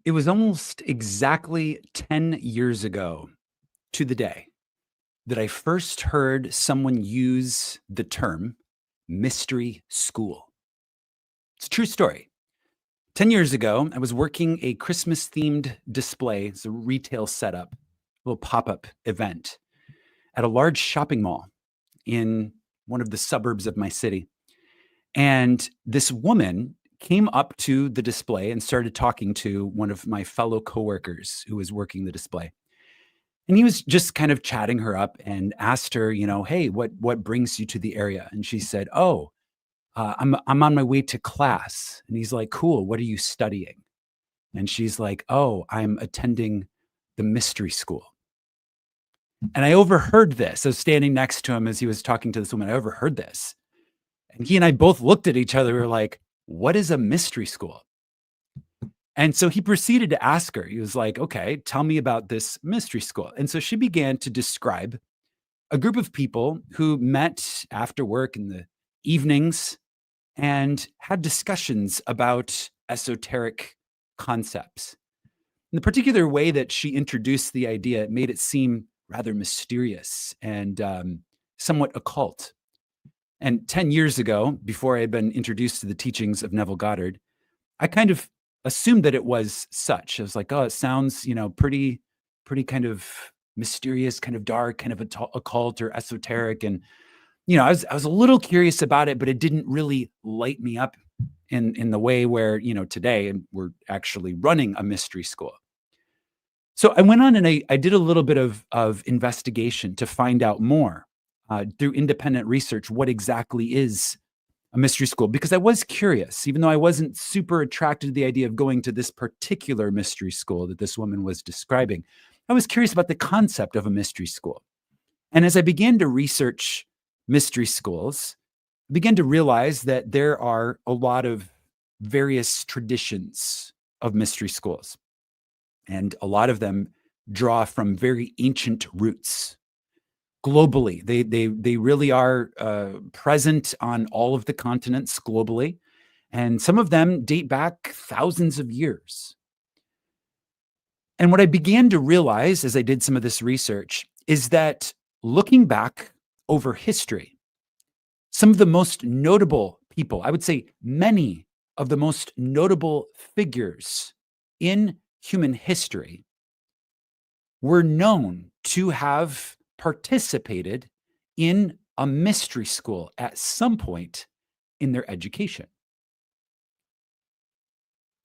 It was almost exactly 10 years ago to the day that I first heard someone use the term mystery school. It's a true story. 10 years ago, I was working a Christmas themed display. It's a retail setup, a little pop up event at a large shopping mall in one of the suburbs of my city. And this woman came up to the display and started talking to one of my fellow coworkers who was working the display. And he was just kind of chatting her up and asked her, hey, what brings you to the area? And she said, oh, I'm on my way to class. And he's like, cool. What are you studying? And she's like, oh, I'm attending the mystery school. And I overheard this. I was standing next to him as he was talking to this woman. I overheard this. And he and I both looked at each other. We were like, what is a mystery school? And so he proceeded to ask her. He was like, okay, tell me about this mystery school. And so she began to describe a group of people who met after work in the evenings and had discussions about esoteric concepts. In the particular way that she introduced the idea, it made it seem rather mysterious and somewhat occult. And 10 years ago, before I had been introduced to the teachings of Neville Goddard, I kind of assumed that it was such. I was like, oh, it sounds, pretty kind of mysterious, kind of dark, kind of occult or esoteric. And, I was a little curious about it, but it didn't really light me up in the way where, today we're actually running a mystery school. So I went on and I did a little bit of investigation to find out more through independent research, what exactly is a mystery school, because I was curious, even though I wasn't super attracted to the idea of going to this particular mystery school that this woman was describing. I was curious about the concept of a mystery school. And as I began to research mystery schools, I began to realize that there are a lot of various traditions of mystery schools. And a lot of them draw from very ancient roots. Globally, they really are present on all of the continents globally, and some of them date back thousands of years. And what I began to realize as I did some of this research is that looking back over history, some of the most notable people, I would say many of the most notable figures in human history, were known to have participated in a mystery school at some point in their education.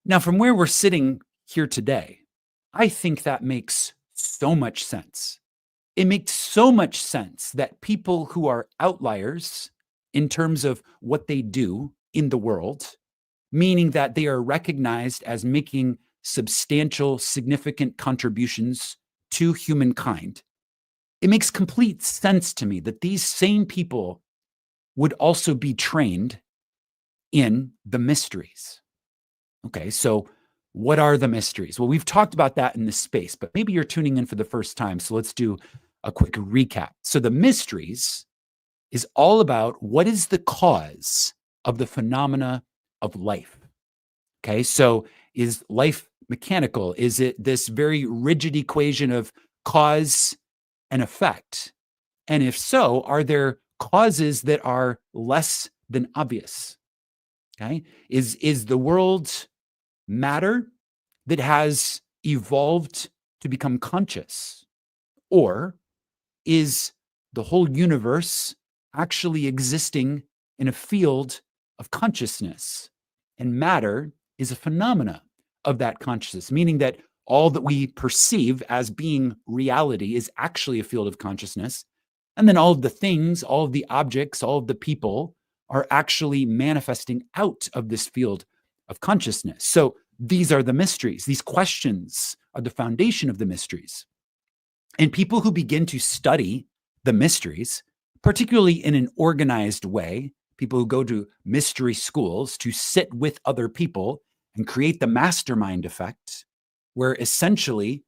Now, from where we're sitting here today, I think that makes so much sense. It makes so much sense that people who are outliers in terms of what they do in the world, meaning that they are recognized as making substantial, significant contributions to humankind, it makes complete sense to me that these same people would also be trained in the mysteries. Okay, so what are the mysteries? Well, we've talked about that in this space, but maybe you're tuning in for the first time. So let's do a quick recap. So the mysteries is all about what is the cause of the phenomena of life. Okay, so is life mechanical? Is it this very rigid equation of cause and effect? And if so, are there causes that are less than obvious? Okay, is the world matter that has evolved to become conscious? Or is the whole universe actually existing in a field of consciousness? And matter is a phenomena of that consciousness, meaning that all that we perceive as being reality is actually a field of consciousness. And then all of the things, all of the objects, all of the people are actually manifesting out of this field of consciousness. So these are the mysteries. These questions are the foundation of the mysteries. And people who begin to study the mysteries, particularly in an organized way, people who go to mystery schools to sit with other people and create the mastermind effect, where essentially,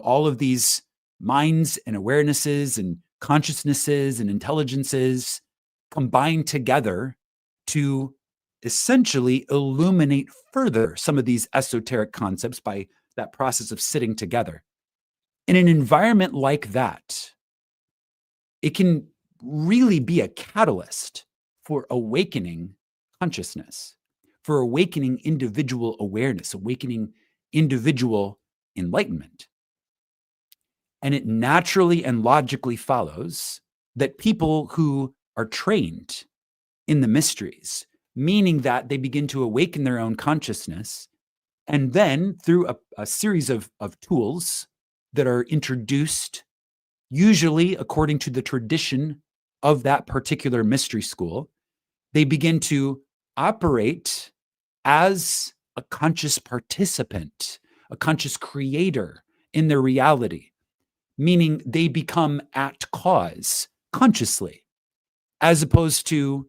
all of these minds and awarenesses and consciousnesses and intelligences combine together to essentially illuminate further some of these esoteric concepts by that process of sitting together. In an environment like that, it can really be a catalyst for awakening consciousness, for awakening individual awareness, awakening individual enlightenment. And it naturally and logically follows that people who are trained in the mysteries, meaning that they begin to awaken their own consciousness, and then through a series of tools that are introduced, usually according to the tradition of that particular mystery school, they begin to operate as a conscious participant, a conscious creator in their reality, meaning they become at cause consciously, as opposed to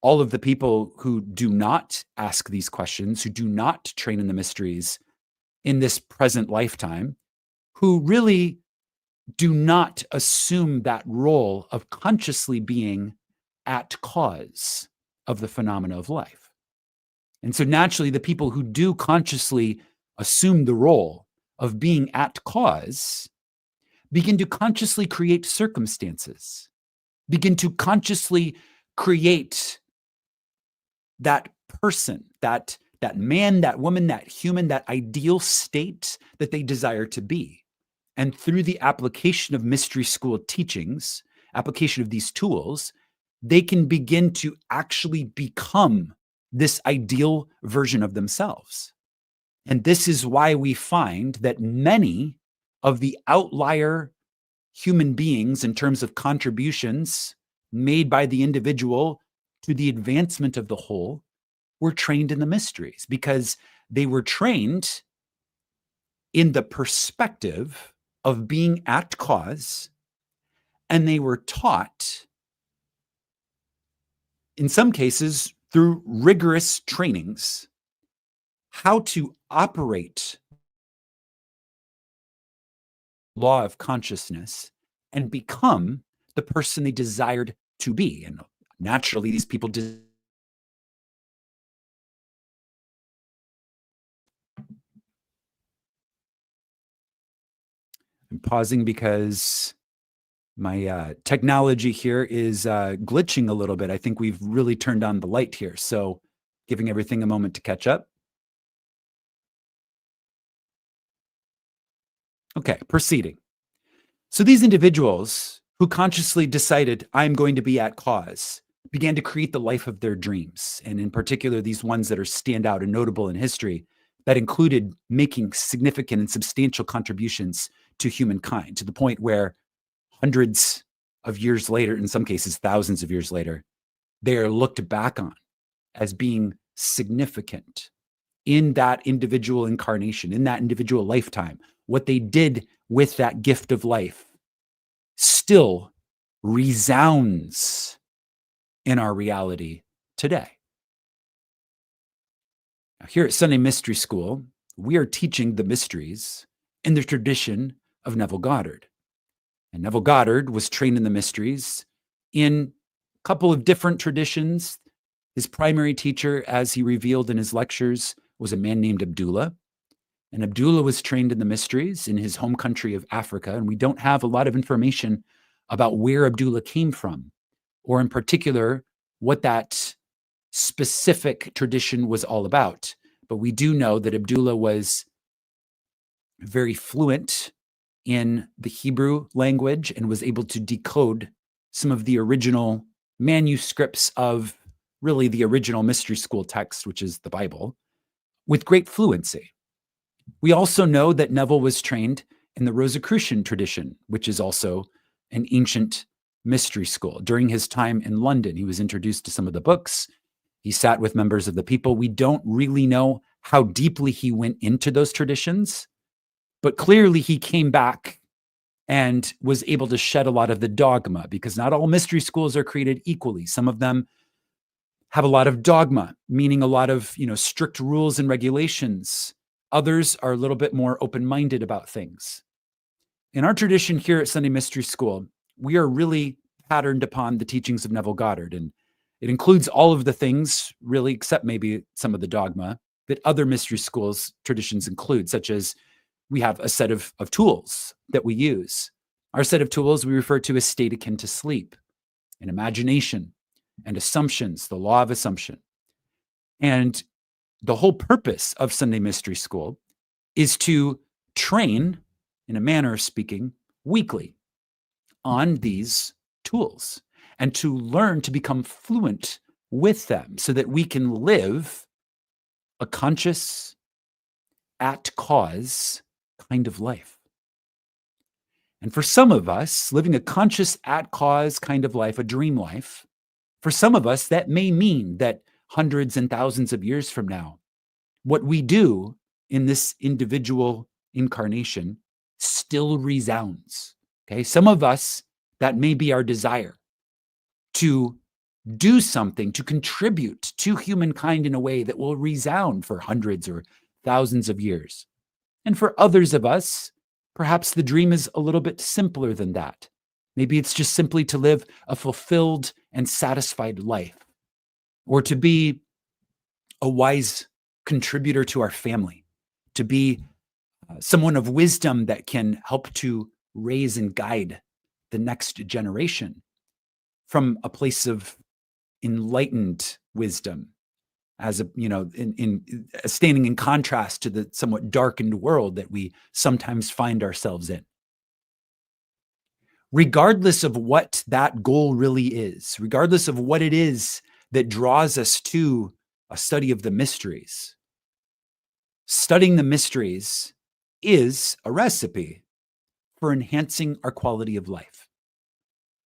all of the people who do not ask these questions, who do not train in the mysteries in this present lifetime, who really do not assume that role of consciously being at cause of the phenomena of life. And so naturally, the people who do consciously assume the role of being at cause begin to consciously create circumstances, begin to consciously create that person, that man, that woman, that human, that ideal state that they desire to be. And through the application of mystery school teachings, application of these tools, they can begin to actually become this ideal version of themselves. And this is why we find that many of the outlier human beings in terms of contributions made by the individual to the advancement of the whole were trained in the mysteries, because they were trained in the perspective of being at cause, and they were taught, in some cases through rigorous trainings, how to operate law of consciousness and become the person they desired to be. And naturally, these people did. I'm pausing because my technology here is glitching a little bit. I think we've really turned on the light here. So giving everything a moment to catch up. Okay, proceeding. So these individuals who consciously decided, I'm going to be at cause, began to create the life of their dreams. And in particular, these ones that are standout and notable in history, that included making significant and substantial contributions to humankind, to the point where hundreds of years later, in some cases, thousands of years later, they are looked back on as being significant in that individual incarnation, in that individual lifetime. What they did with that gift of life still resounds in our reality today. Now, here at Sunday Mystery School, we are teaching the mysteries in the tradition of Neville Goddard. And Neville Goddard was trained in the mysteries in a couple of different traditions. His primary teacher, as he revealed in his lectures, was a man named Abdullah. And Abdullah was trained in the mysteries in his home country of Africa. And we don't have a lot of information about where Abdullah came from, or in particular, what that specific tradition was all about. But we do know that Abdullah was very fluent in the Hebrew language and was able to decode some of the original manuscripts of really the original mystery school text, which is the Bible, with great fluency. We also know that Neville was trained in the Rosicrucian tradition, which is also an ancient mystery school. During his time in London, he was introduced to some of the books. He sat with members of the people. We don't really know how deeply he went into those traditions, but clearly he came back and was able to shed a lot of the dogma, because not all mystery schools are created equally. Some of them have a lot of dogma, meaning a lot of, strict rules and regulations. Others are a little bit more open-minded about things. In our tradition here at Sunday Mystery School, we are really patterned upon the teachings of Neville Goddard, and it includes all of the things, really, except maybe some of the dogma, that other mystery schools traditions include, such as we have a set of tools that we use. Our set of tools we refer to as state akin to sleep and imagination and assumptions, the law of assumption. And the whole purpose of Sunday Mystery School is to train, in a manner of speaking, weekly on these tools and to learn to become fluent with them so that we can live a conscious, at cause kind of life. And for some of us, living a conscious, at cause kind of life, a dream life, for some of us, that may mean that hundreds and thousands of years from now, what we do in this individual incarnation still resounds. Okay, some of us, that may be our desire to do something, to contribute to humankind in a way that will resound for hundreds or thousands of years. And for others of us, perhaps the dream is a little bit simpler than that. Maybe it's just simply to live a fulfilled and satisfied life, or to be a wise contributor to our family, to be someone of wisdom that can help to raise and guide the next generation from a place of enlightened wisdom, as a, in standing in contrast to the somewhat darkened world that we sometimes find ourselves in. Regardless of what that goal really is, regardless of what it is that draws us to a study of the mysteries, studying the mysteries is a recipe for enhancing our quality of life.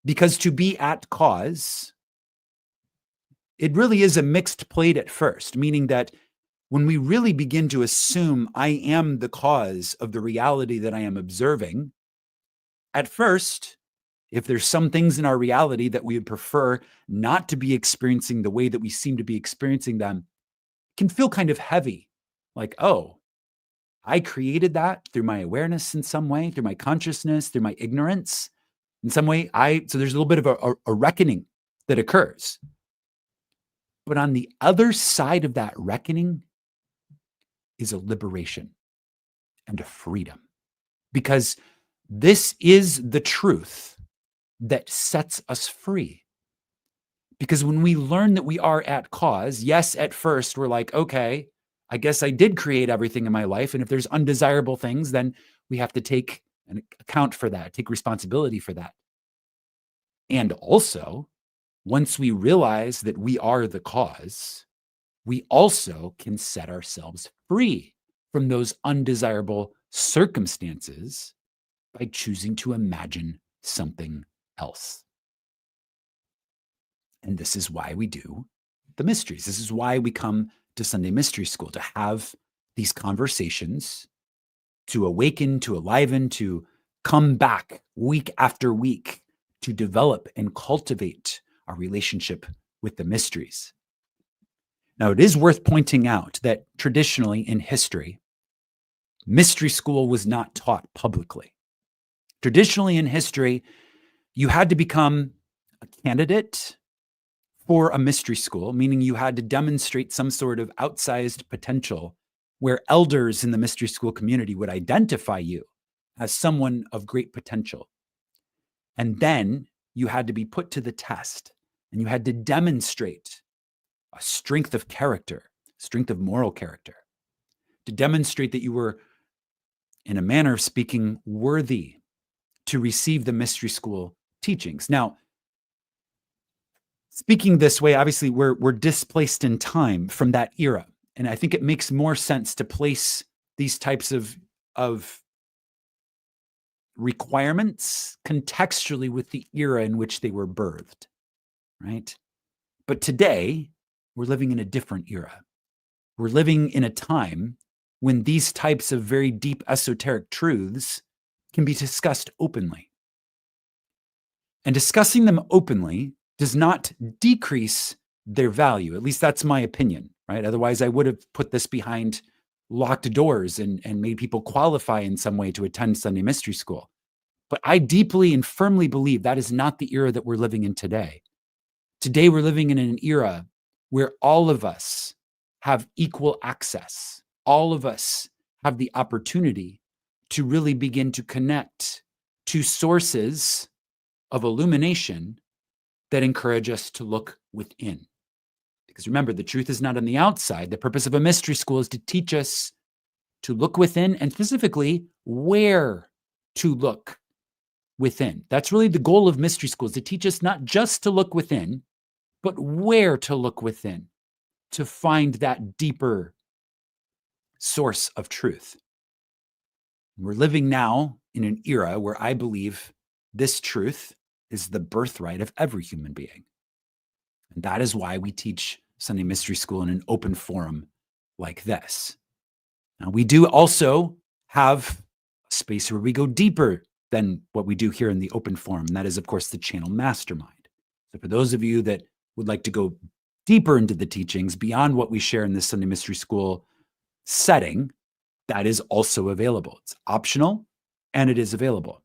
Because to be at cause, it really is a mixed plate at first, meaning that when we really begin to assume I am the cause of the reality that I am observing, at first, if there's some things in our reality that we would prefer not to be experiencing the way that we seem to be experiencing them, can feel kind of heavy. Like, oh, I created that through my awareness in some way, through my consciousness, through my ignorance. In some way, so there's a little bit of a reckoning that occurs. But on the other side of that reckoning is a liberation and a freedom. Because this is the truth that sets us free. Because when we learn that we are at cause, yes, at first we're like, okay, I guess I did create everything in my life. And if there's undesirable things, then we have to take an account for that, take responsibility for that. And also, once we realize that we are the cause, we also can set ourselves free from those undesirable circumstances by choosing to imagine something else. And this is why we do the mysteries. This is why we come to Sunday Mystery School, to have these conversations, to awaken, to enliven, to come back week after week, to develop and cultivate our relationship with the mysteries. Now, it is worth pointing out that traditionally in history, mystery school was not taught publicly. Traditionally in history, you had to become a candidate for a mystery school, meaning you had to demonstrate some sort of outsized potential where elders in the mystery school community would identify you as someone of great potential. And then you had to be put to the test and you had to demonstrate a strength of character, strength of moral character, to demonstrate that you were, in a manner of speaking, worthy to receive the mystery school teachings. Now, speaking this way, obviously, we're displaced in time from that era. And I think it makes more sense to place these types of requirements contextually with the era in which they were birthed, right? But today, we're living in a different era. We're living in a time when these types of very deep esoteric truths can be discussed openly. And discussing them openly does not decrease their value. At least that's my opinion, right? Otherwise, I would have put this behind locked doors and made people qualify in some way to attend Sunday Mystery School. But I deeply and firmly believe that is not the era that we're living in today. Today, we're living in an era where all of us have equal access. All of us have the opportunity to really begin to connect to sources of illumination that encourage us to look within. Because remember, the truth is not on the outside. The purpose of a mystery school is to teach us to look within, and specifically where to look within. That's really the goal of mystery schools, to teach us not just to look within, but where to look within to find that deeper source of truth. We're living now in an era where I believe this truth is the birthright of every human being. And that is why we teach Sunday Mystery School in an open forum like this. Now, we do also have a space where we go deeper than what we do here in the open forum. And that is, of course, the channel Mastermind. So for those of you that would like to go deeper into the teachings beyond what we share in this Sunday Mystery School setting, that is also available. It's optional and it is available.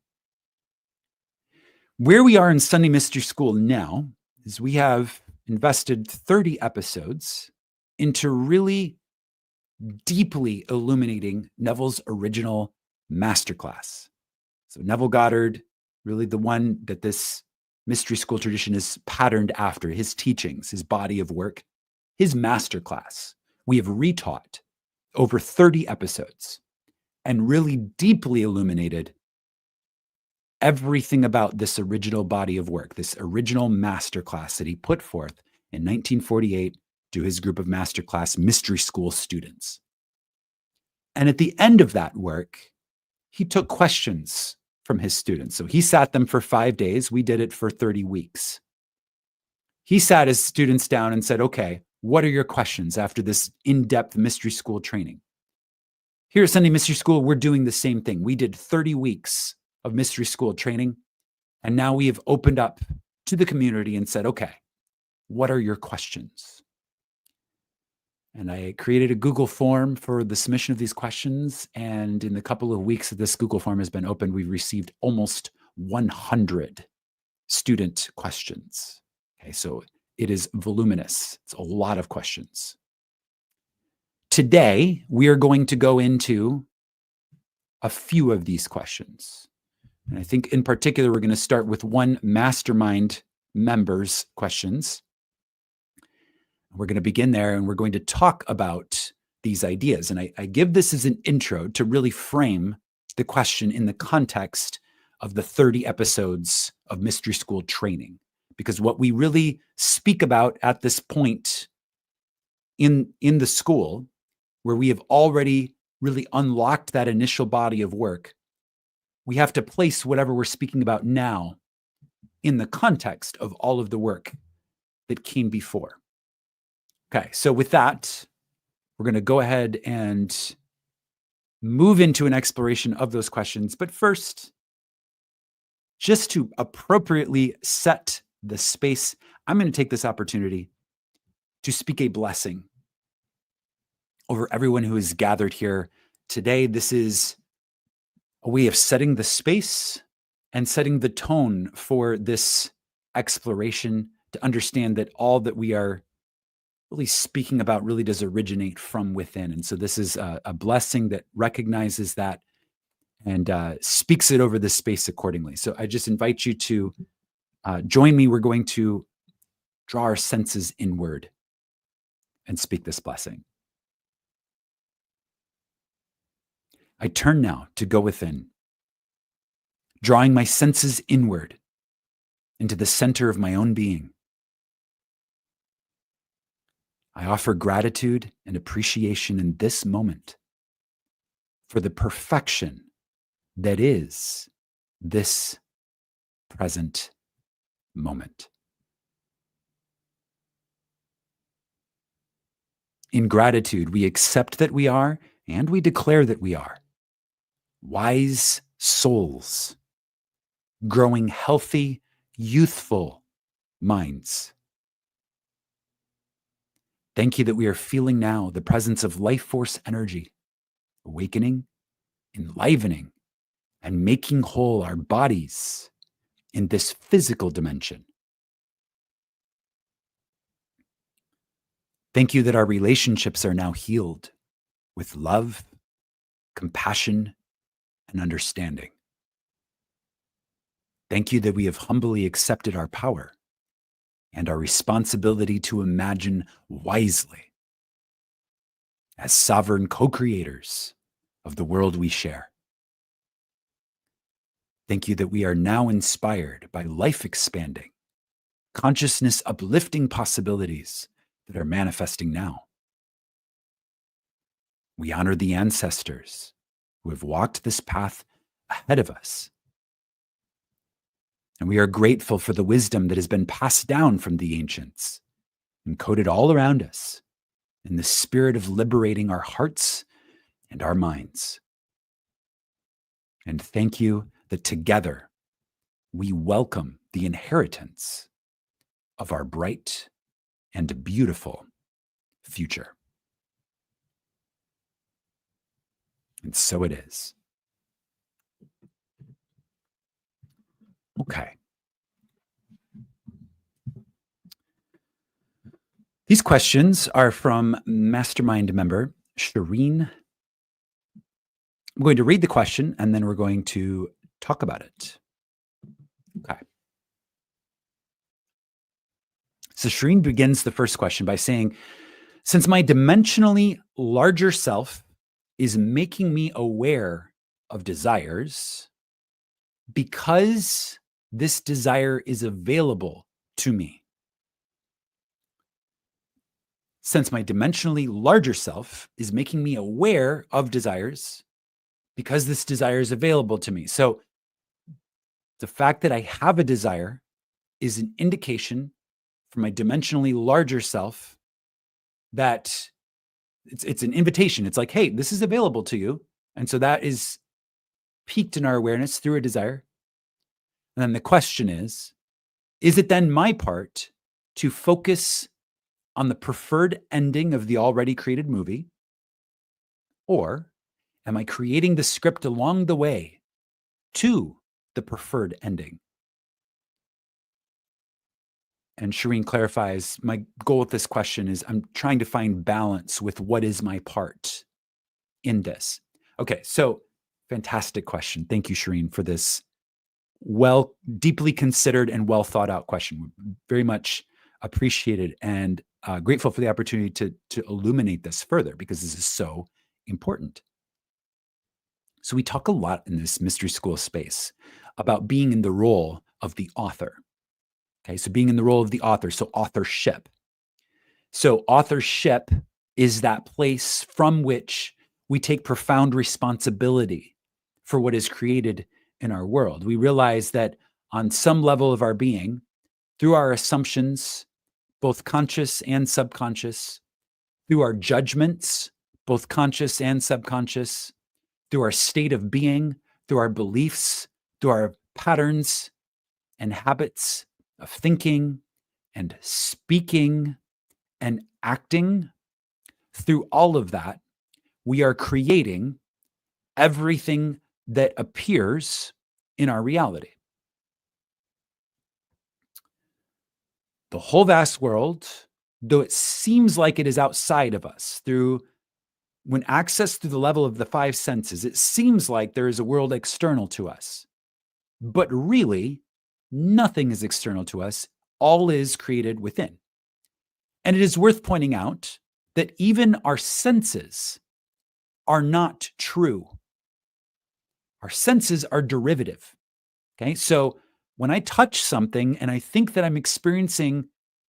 Where we are in Sunday Mystery School now is we have invested 30 episodes into really deeply illuminating Neville's original Masterclass. So Neville Goddard, really the one that this mystery school tradition is patterned after, his teachings, his body of work, his Masterclass. We have retaught over 30 episodes and really deeply illuminated everything about this original body of work, this original Masterclass that he put forth in 1948 to his group of Masterclass mystery school students. And at the end of that work, he took questions from his students. So he sat them for 5 days. We did it for 30 weeks. He sat his students down and said, okay, what are your questions after this in-depth mystery school training? Here at Sunday Mystery School, we're doing the same thing. We did 30 weeks of mystery school training, and now we have opened up to the community and said, okay, what are your questions? And I created a Google form for the submission of these questions. And in the couple of weeks that this Google form has been opened, we've received almost 100 student questions. Okay, so it is voluminous. It's a lot of questions. Today, we are going to go into a few of these questions. And I think in particular, we're going to start with one Mastermind member's questions. We're going to begin there and we're going to talk about these ideas. And I give this as an intro to really frame the question in the context of the 30 episodes of mystery school training. Because what we really speak about at this point in the school, where we have already really unlocked that initial body of work, we have to place whatever we're speaking about now in the context of all of the work that came before. Okay, so with that, we're going to go ahead and move into an exploration of those questions. But first, just to appropriately set the space, I'm going to take this opportunity to speak a blessing over everyone who is gathered here today. This is a way of setting the space and setting the tone for this exploration, to understand that all that we are really speaking about really does originate from within. And so this is a blessing that recognizes that and speaks it over this space accordingly. So I just invite you to join me. We're going to draw our senses inward and speak this blessing. I turn now to go within, drawing my senses inward into the center of my own being. I offer gratitude and appreciation in this moment for the perfection that is this present moment. In gratitude, we accept that we are, and we declare that we are wise souls, growing healthy, youthful minds. Thank you that we are feeling now the presence of life force energy, awakening, enlivening, and making whole our bodies in this physical dimension. Thank you that our relationships are now healed with love, compassion, and understanding. Thank you that we have humbly accepted our power and our responsibility to imagine wisely as sovereign co-creators of the world we share. Thank you that we are now inspired by life-expanding, consciousness-uplifting possibilities that are manifesting now. We honor the ancestors who have walked this path ahead of us. And we are grateful for the wisdom that has been passed down from the ancients, encoded all around us in the spirit of liberating our hearts and our minds. And thank you that together we welcome the inheritance of our bright and beautiful future. And so it is. Okay. These questions are from Mastermind member Shireen. I'm going to read the question and then we're going to talk about it. Okay. So Shireen begins the first question by saying, since my dimensionally larger self is making me aware of desires, because this desire is available to me. Since my dimensionally larger self is making me aware of desires, because this desire is available to me. So the fact that I have a desire is an indication for my dimensionally larger self that it's an invitation. It's like, hey, this is available to you. And so that is peaked in our awareness through a desire. And then the question is it then my part to focus on the preferred ending of the already created movie? Or am I creating the script along the way to the preferred ending? And Shireen clarifies, my goal with this question is I'm trying to find balance with what is my part in this. Okay, so fantastic question. Thank you, Shireen, for this deeply considered and well thought out question. Very much appreciated and grateful for the opportunity to illuminate this further because this is so important. So we talk a lot in this mystery school space about being in the role of the author. Okay, so being in the role of the author, so authorship. So authorship is that place from which we take profound responsibility for what is created in our world. We realize that on some level of our being, through our assumptions, both conscious and subconscious, through our judgments, both conscious and subconscious, through our state of being, through our beliefs, through our patterns and habits of thinking and speaking and acting, through all of that, we are creating everything that appears in our reality. The whole vast world, though it seems like it is outside of us, when accessed through the level of the five senses, it seems like there is a world external to us. But really, nothing is external to us. All is created within. And it is worth pointing out that even our senses are not true. Our senses are derivative. Okay, so when I touch something and I think that I'm experiencing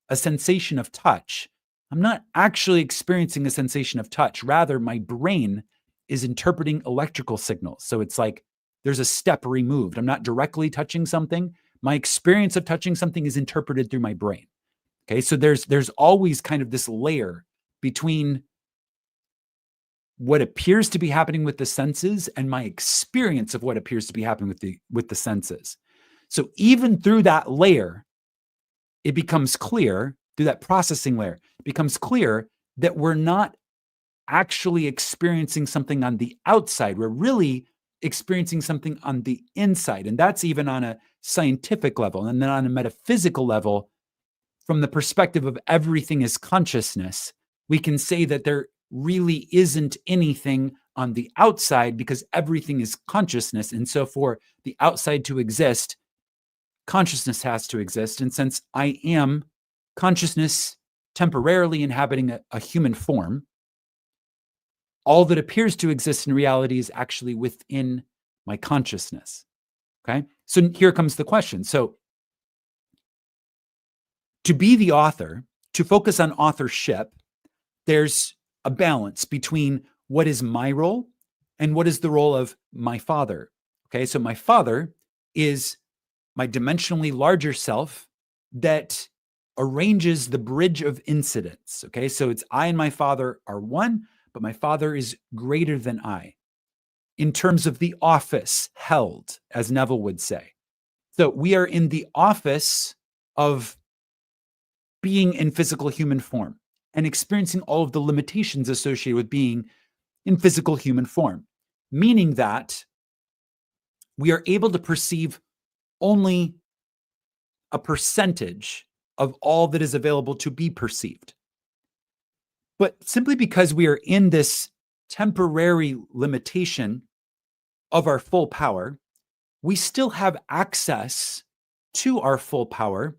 a sensation of touch, I'm not actually experiencing a sensation of touch. Rather, my brain is interpreting electrical signals. So it's like there's a step removed. I'm not directly touching something. My experience of touching something is interpreted through my brain. Okay, so there's always kind of this layer between what appears to be happening with the senses and my experience of what appears to be happening with the senses. So even through that layer, it becomes clear, through that processing layer, it becomes clear that we're not actually experiencing something on the outside. We're really experiencing something on the inside. And that's even on a scientific level. And then on a metaphysical level, from the perspective of everything is consciousness, we can say that there really isn't anything on the outside because everything is consciousness. And so for the outside to exist, consciousness has to exist. And since I am consciousness temporarily inhabiting a human form, all that appears to exist in reality is actually within my consciousness. Okay. So here comes the question. So to be the author, to focus on authorship, there's a balance between what is my role and what is the role of my father. Okay. So my father is my dimensionally larger self that arranges the bridge of incidents. Okay. So it's I and my father are one, but my father is greater than I in terms of the office held, as Neville would say. So we are in the office of being in physical human form and experiencing all of the limitations associated with being in physical human form, meaning that we are able to perceive only a percentage of all that is available to be perceived. But simply because we are in this temporary limitation of our full power, we still have access to our full power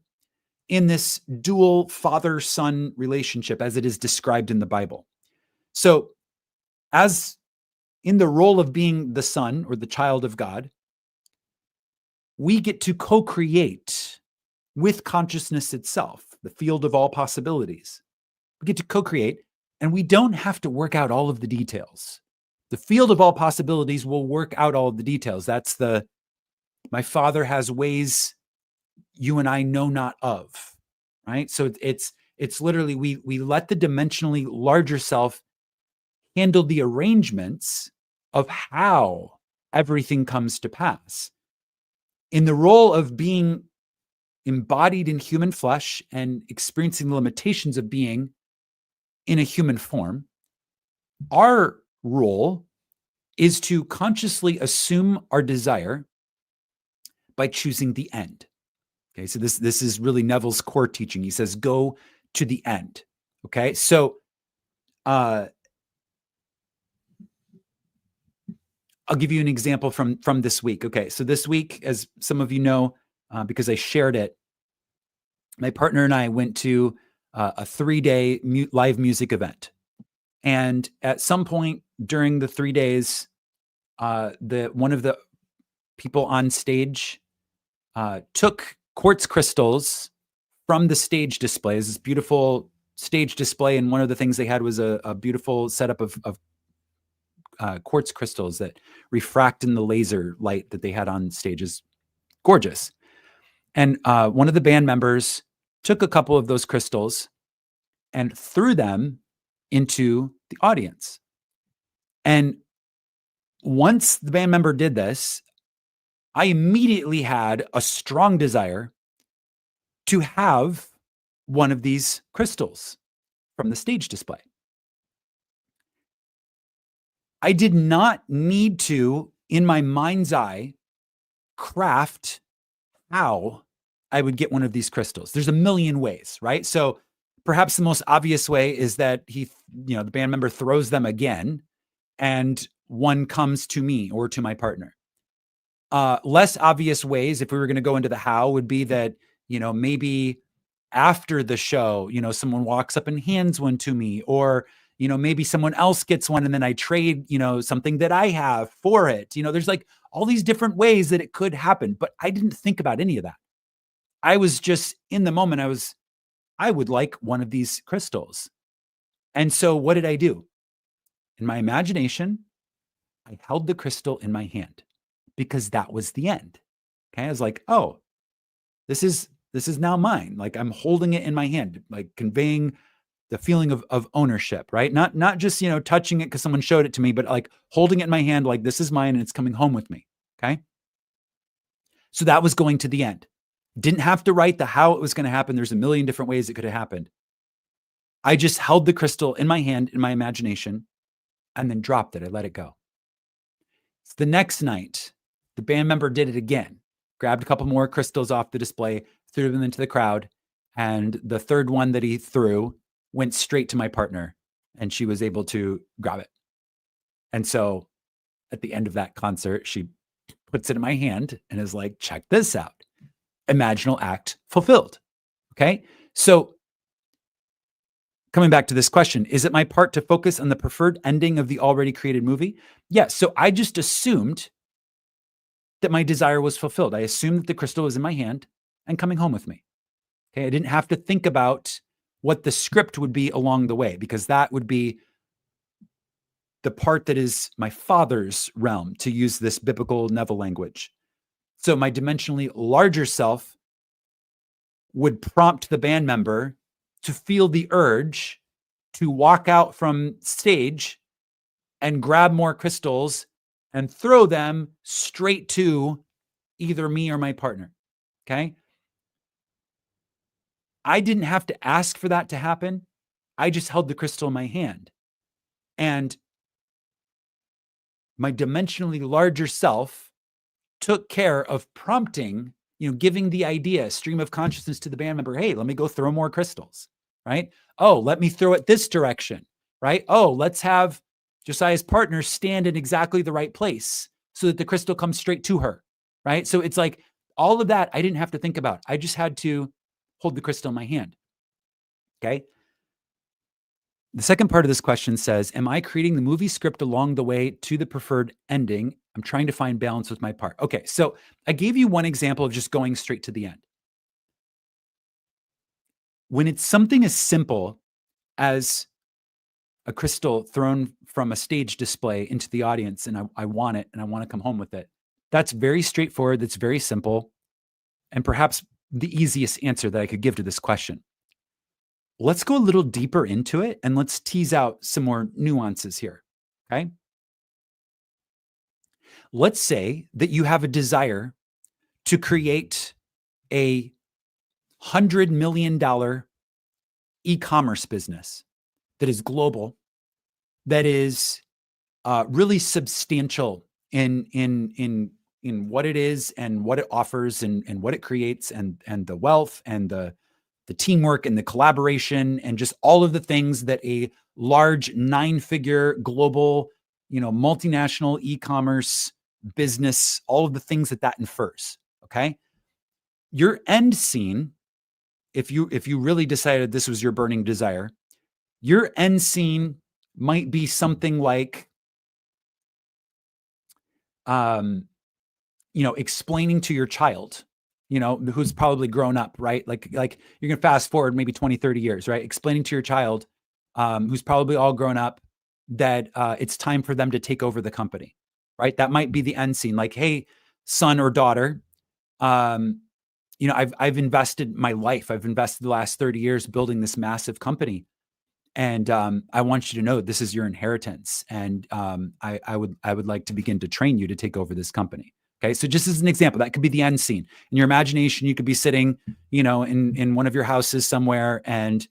in this dual father-son relationship as it is described in the Bible. So as in the role of being the son or the child of God, we get to co-create with consciousness itself, the field of all possibilities. We get to co-create, and we don't have to work out all of the details. The field of all possibilities will work out all of the details. That's my father has ways you and I know not of, right? So it's literally we let the dimensionally larger self handle the arrangements of how everything comes to pass. In the role of being embodied in human flesh and experiencing the limitations of being in a human form, our role is to consciously assume our desire by choosing the end. Okay, so this is really Neville's core teaching. He says, go to the end. Okay, so I'll give you an example from this week. Okay, so this week, as some of you know, because I shared it, my partner and I went to a 3-day live music event. And at some point during the 3 days, one of the people on stage took quartz crystals from the stage displays, this beautiful stage display. And one of the things they had was a beautiful setup of quartz crystals that refract in the laser light that they had on stage. Is gorgeous. And one of the band members took a couple of those crystals and threw them into the audience. And once the band member did this, I immediately had a strong desire to have one of these crystals from the stage display. I did not need to, in my mind's eye, craft how I would get one of these crystals. There's a million ways, right? So perhaps the most obvious way is that the band member throws them again and one comes to me or to my partner. Less obvious ways, if we were going to go into the how, would be that, maybe after the show, someone walks up and hands one to me, or, maybe someone else gets one and then I trade, something that I have for it. There's like all these different ways that it could happen, but I didn't think about any of that. I was just in the moment. I would like one of these crystals. And so what did I do? In my imagination, I held the crystal in my hand because that was the end. Okay. I was like, oh, this is now mine. Like I'm holding it in my hand, like conveying the feeling of ownership, right? Not just, touching it because someone showed it to me, but like holding it in my hand, like this is mine and it's coming home with me. Okay. So that was going to the end. Didn't have to write the how it was going to happen. There's a million different ways it could have happened. I just held the crystal in my hand, in my imagination, and then dropped it. I let it go. So the next night, the band member did it again, grabbed a couple more crystals off the display, threw them into the crowd. And the third one that he threw went straight to my partner and she was able to grab it. And so at the end of that concert, she puts it in my hand and is like, check this out. Imaginal act fulfilled. Okay. So coming back to this question, is it my part to focus on the preferred ending of the already created movie? Yes. So I just assumed that my desire was fulfilled. I assumed that the crystal was in my hand and coming home with me. Okay. I didn't have to think about what the script would be along the way, because that would be the part that is my father's realm, to use this biblical Neville language. So my dimensionally larger self would prompt the band member to feel the urge to walk out from stage and grab more crystals and throw them straight to either me or my partner. Okay. I didn't have to ask for that to happen. I just held the crystal in my hand. And my dimensionally larger self took care of prompting, giving the idea, stream of consciousness to the band member, hey, let me go throw more crystals, right? Oh, let me throw it this direction, right? Oh, let's have Josiah's partner stand in exactly the right place so that the crystal comes straight to her, right? So it's like all of that I didn't have to think about. I just had to hold the crystal in my hand, okay? The second part of this question says, am I creating the movie script along the way to the preferred ending? I'm trying to find balance with my part. Okay, so I gave you one example of just going straight to the end. When it's something as simple as a crystal thrown from a stage display into the audience, and I want it, and I want to come home with it, that's very straightforward, that's very simple, and perhaps the easiest answer that I could give to this question. Let's go a little deeper into it and let's tease out some more nuances here, okay? Let's say that you have a desire to create a $100 million e-commerce business that is global, that is really substantial in what it is and what it offers and what it creates and the wealth and the teamwork and the collaboration and just all of the things that a large 9-figure global, multinational e-commerce business, all of the things that infers. Okay. Your end scene, if you really decided this was your burning desire, your end scene might be something like, explaining to your child, who's probably grown up, right? Like you're going to fast forward maybe 20, 30 years, right? Explaining to your child, who's probably all grown up, that it's time for them to take over the company, right? That might be the end scene. Like, hey, son or daughter, I've invested my life. I've invested the last 30 years building this massive company. And I want you to know this is your inheritance. And I would like to begin to train you to take over this company. Okay. So just as an example, that could be the end scene. In your imagination, you could be sitting, in one of your houses somewhere and,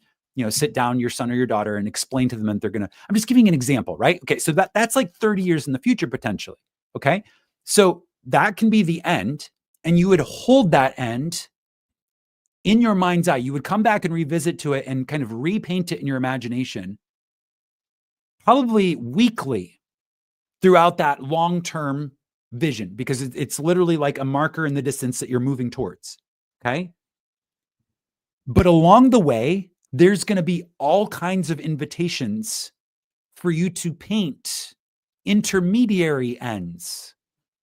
sit down your son or your daughter and explain to them that I'm just giving an example, right? Okay. So that's like 30 years in the future, potentially. Okay. So that can be the end, and you would hold that end in your mind's eye. You would come back and revisit to it and kind of repaint it in your imagination, probably weekly throughout that long-term vision, because it's literally like a marker in the distance that you're moving towards. Okay. But along the way, there's going to be all kinds of invitations for you to paint intermediary ends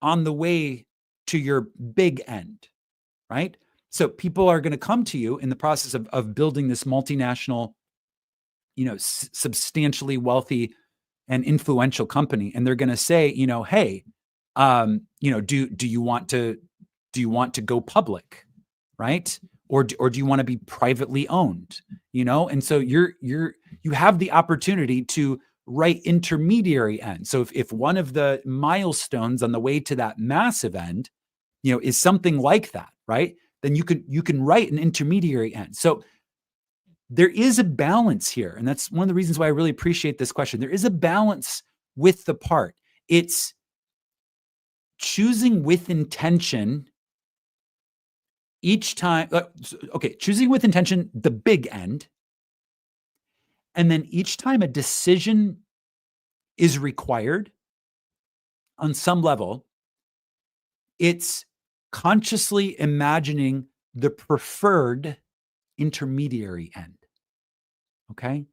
on the way to your big end, right? So people are going to come to you in the process of building this multinational, substantially wealthy and influential company. And they're going to say, hey, do you want to go public, right? Or do you want to be privately owned, And so you have the opportunity to write intermediary end. So if one of the milestones on the way to that massive end, is something like that, right? Then you can write an intermediary end. So there is a balance here. And that's one of the reasons why I really appreciate this question. There is a balance with the part. It's choosing with intention each time. Okay, choosing with intention the big end, And then each time a decision is required on some level, it's consciously imagining the preferred intermediary end. Okay.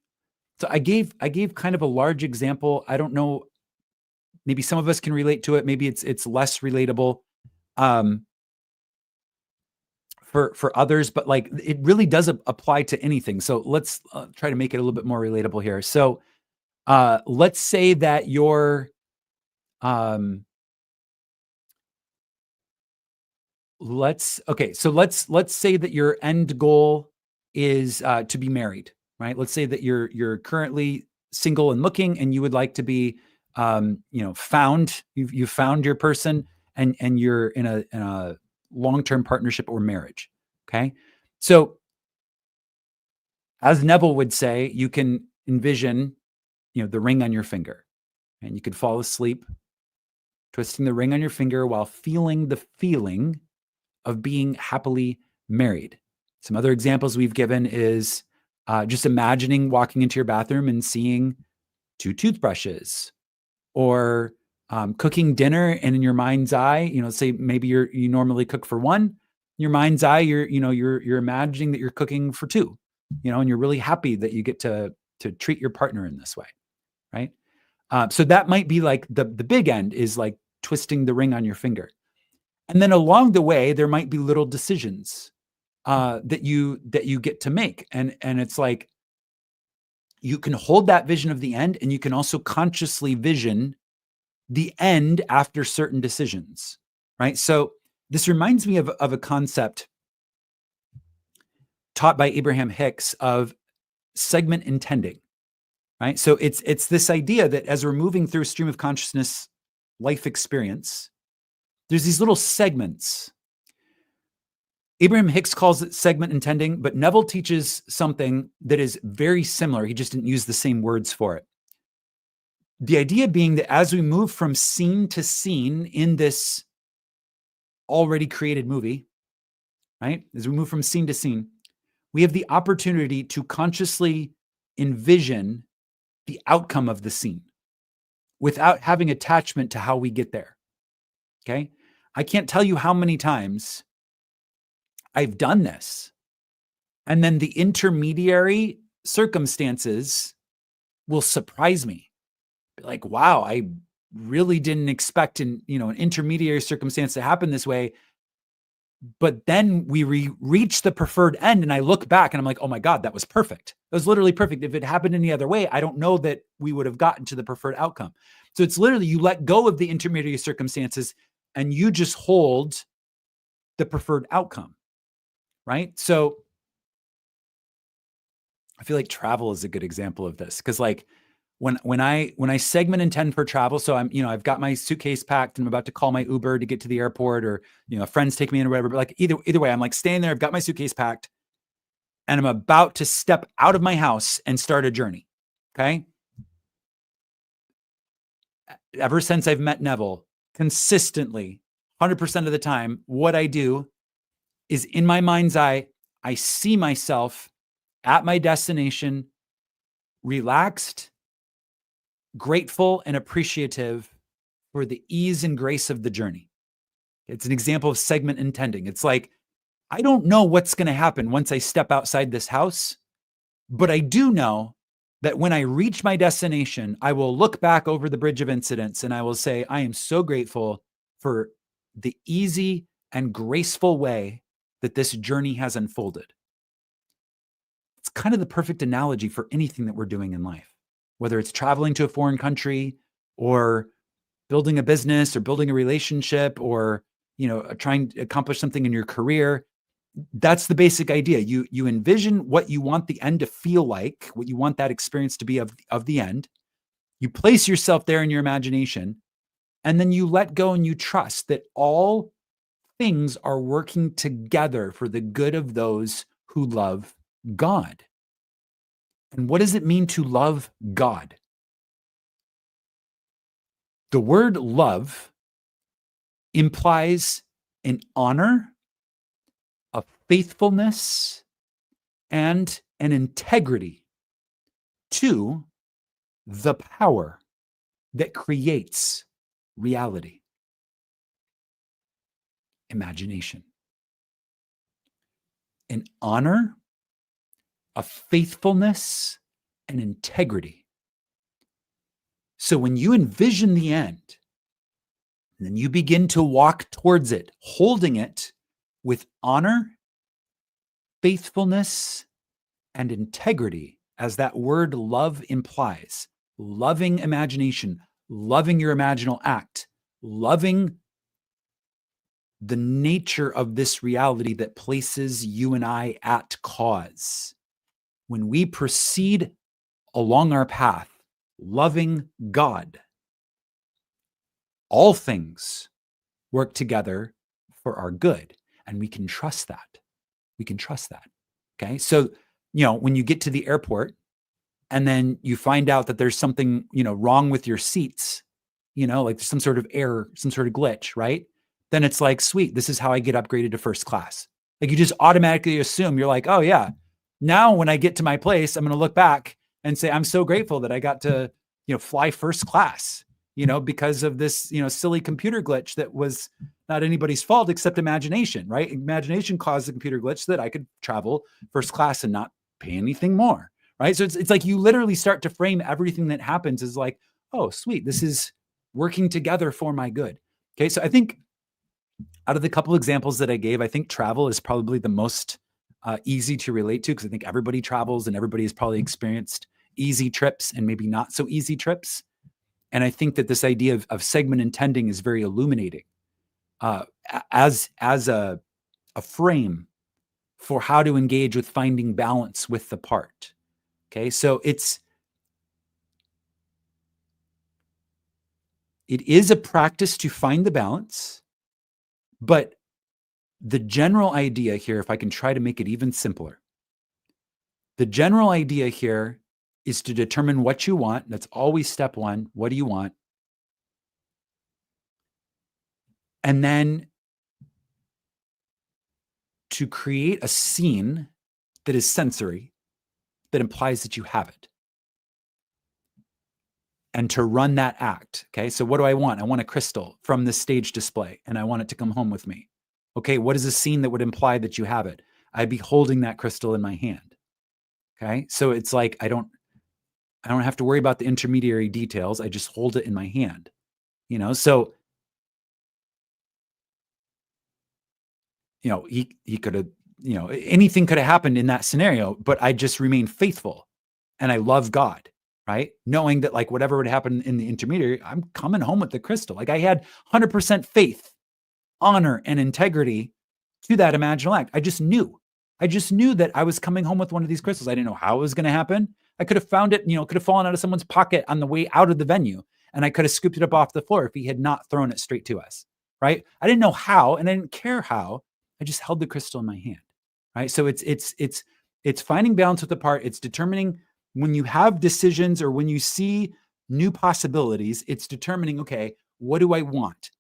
So I gave kind of a large example. I don't know, maybe some of us can relate to it. Maybe it's less relatable um, for others, but like it really does apply to anything. So let's try to make it a little bit more relatable here. So let's say that you're um, let's say that your end goal is to be married, right? Let's say that you're currently single and looking, and you would like to be, found. You've found your person, and you're in a long term partnership or marriage. Okay, so as Neville would say, you can envision, the ring on your finger, and you could fall asleep twisting the ring on your finger while feeling the feeling of being happily married. Some other examples we've given is just imagining walking into your bathroom and seeing two toothbrushes, or cooking dinner, and in your mind's eye, say maybe you normally cook for one. In your mind's eye, you're imagining that you're cooking for two, and you're really happy that you get to treat your partner in this way, right? So that might be like the big end is like twisting the ring on your finger. And then along the way, there might be little decisions that you get to make, and it's like you can hold that vision of the end, and you can also consciously vision the end after certain decisions, right? So this reminds me of a concept taught by Abraham Hicks of segment intending, right? So it's this idea that as we're moving through a stream of consciousness life experience, there's these little segments. Abraham Hicks calls it segment intending, but Neville teaches something that is very similar. He just didn't use the same words for it. The idea being that as we move from scene to scene in this already created movie, right? As we move from scene to scene, we have the opportunity to consciously envision the outcome of the scene without having attachment to how we get there. Okay. I can't tell you how many times I've done this. And then the intermediary circumstances will surprise me. Like, wow, I really didn't expect an intermediary circumstance to happen this way. But then we reach the preferred end, and I look back and I'm like, oh my God, that was perfect. That was literally perfect. If it happened any other way, I don't know that we would have gotten to the preferred outcome. So it's literally, you let go of the intermediary circumstances and you just hold the preferred outcome, right? So I feel like travel is a good example of this, because like when I segment intend for travel, so I've got my suitcase packed and I'm about to call my Uber to get to the airport, or friends take me in or whatever. But like either way, I'm like staying there. I've got my suitcase packed, and I'm about to step out of my house and start a journey. Okay. Ever since I've met Neville, consistently, 100% of the time, what I do is in my mind's eye, I see myself at my destination, relaxed, grateful, and appreciative for the ease and grace of the journey. It's an example of segment intending. It's like, I don't know what's going to happen once I step outside this house, but I do know that when I reach my destination, I will look back over the bridge of incidents and I will say, I am so grateful for the easy and graceful way that this journey has unfolded. It's kind of the perfect analogy for anything that we're doing in life, whether it's traveling to a foreign country, or building a business, or building a relationship, or trying to accomplish something in your career. That's the basic idea. You envision what you want the end to feel like, what you want that experience to be of the end. You place yourself there in your imagination, and then you let go and you trust that all things are working together for the good of those who love God. And what does it mean to love God? The word love implies an honor, a faithfulness, and an integrity to the power that creates reality. Imagination. An honor, a faithfulness, and integrity. So when you envision the end, and then you begin to walk towards it, holding it with honor, faithfulness, and integrity, as that word love implies, loving imagination, loving your imaginal act, loving the nature of this reality that places you and I at cause. When we proceed along our path, loving God, all things work together for our good. And we can trust that. We can trust that. Okay. So, when you get to the airport and then you find out that there's something, wrong with your seats, like some sort of error, some sort of glitch, right? Then it's like, sweet, this is how I get upgraded to first class. Like you just automatically assume you're like, oh yeah, now when I get to my place, I'm going to look back and say, I'm so grateful that I got to, fly first class, because of this, silly computer glitch that was not anybody's fault except imagination, right? Imagination caused the computer glitch so that I could travel first class and not pay anything more, right? So it's like you literally start to frame everything that happens as like, oh, sweet, this is working together for my good. Okay, so I think out of the couple examples that I gave, I think travel is probably the most easy to relate to because I think everybody travels and everybody has probably experienced easy trips and maybe not so easy trips. And I think that this idea of segment intending is very illuminating as a frame for how to engage with finding balance with the part. Okay, so it is a practice to find the balance, but the general idea here, if I can try to make it even simpler, the general idea here is to determine what you want. That's always step one. What do you want? And then to create a scene that is sensory, that implies that you have it. And to run that act. Okay, so what do I want? I want a crystal from the stage display and I want it to come home with me. Okay, what is a scene that would imply that you have it? I'd be holding that crystal in my hand. Okay, so it's like I don't have to worry about the intermediary details. I just hold it in my hand. So he could have, anything could have happened in that scenario, but I just remain faithful and I love God, right? Knowing that like whatever would happen in the intermediary, I'm coming home with the crystal. Like I had 100% faith, honor, and integrity to that imaginal act. I just knew that I was coming home with one of these crystals. I didn't know how it was going to happen. I could have found it, could have fallen out of someone's pocket on the way out of the venue. And I could have scooped it up off the floor if he had not thrown it straight to us, right? I didn't know how, and I didn't care how. I just held the crystal in my hand, right? So it's finding balance with the part. It's determining when you have decisions or when you see new possibilities, it's determining, okay, what do I want?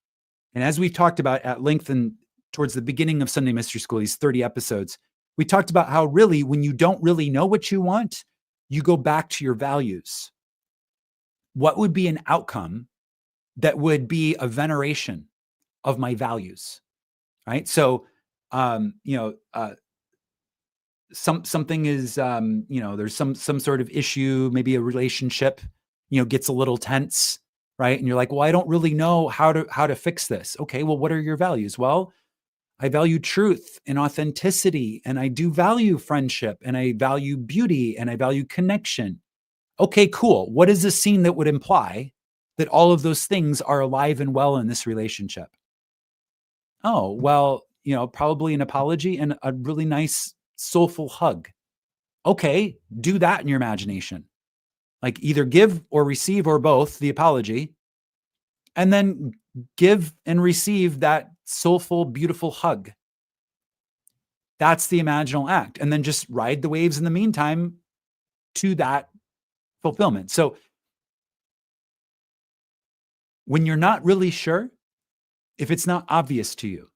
And as we've talked about at length and towards the beginning of Sunday Mystery School, these 30 episodes, we talked about how really when you don't really know what you want, you go back to your values. What would be an outcome that would be a veneration of my values, right? So, something is, there's some sort of issue, maybe a relationship, gets a little tense, right? And you're like, well, I don't really know how to fix this. Okay, well, what are your values? Well, I value truth and authenticity, and I do value friendship, and I value beauty, and I value connection. Okay, cool. What is a scene that would imply that all of those things are alive and well in this relationship? Oh, well, probably an apology and a really nice, soulful hug. Okay, do that in your imagination. Like either give or receive or both the apology, and then give and receive that soulful, beautiful hug. That's the imaginal act. And then just ride the waves in the meantime to that fulfillment. So when you're not really sure, if it's not obvious to you,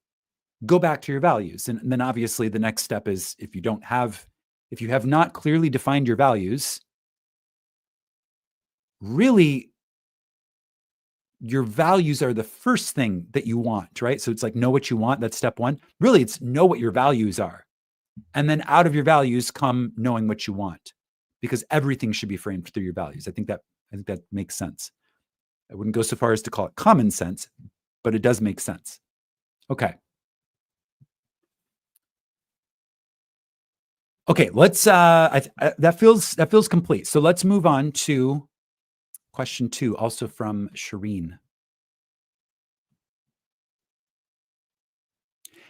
go back to your values. And then obviously the next step is if you have not clearly defined your values, really your values are the first thing that you want, right? So it's like know what you want. That's step one. Really, it's know what your values are. And then out of your values come knowing what you want, because everything should be framed through your values. I think that makes sense. I wouldn't go so far as to call it common sense, but it does make sense. Okay. Okay, let's that feels complete. So let's move on to question 2, also from Shireen.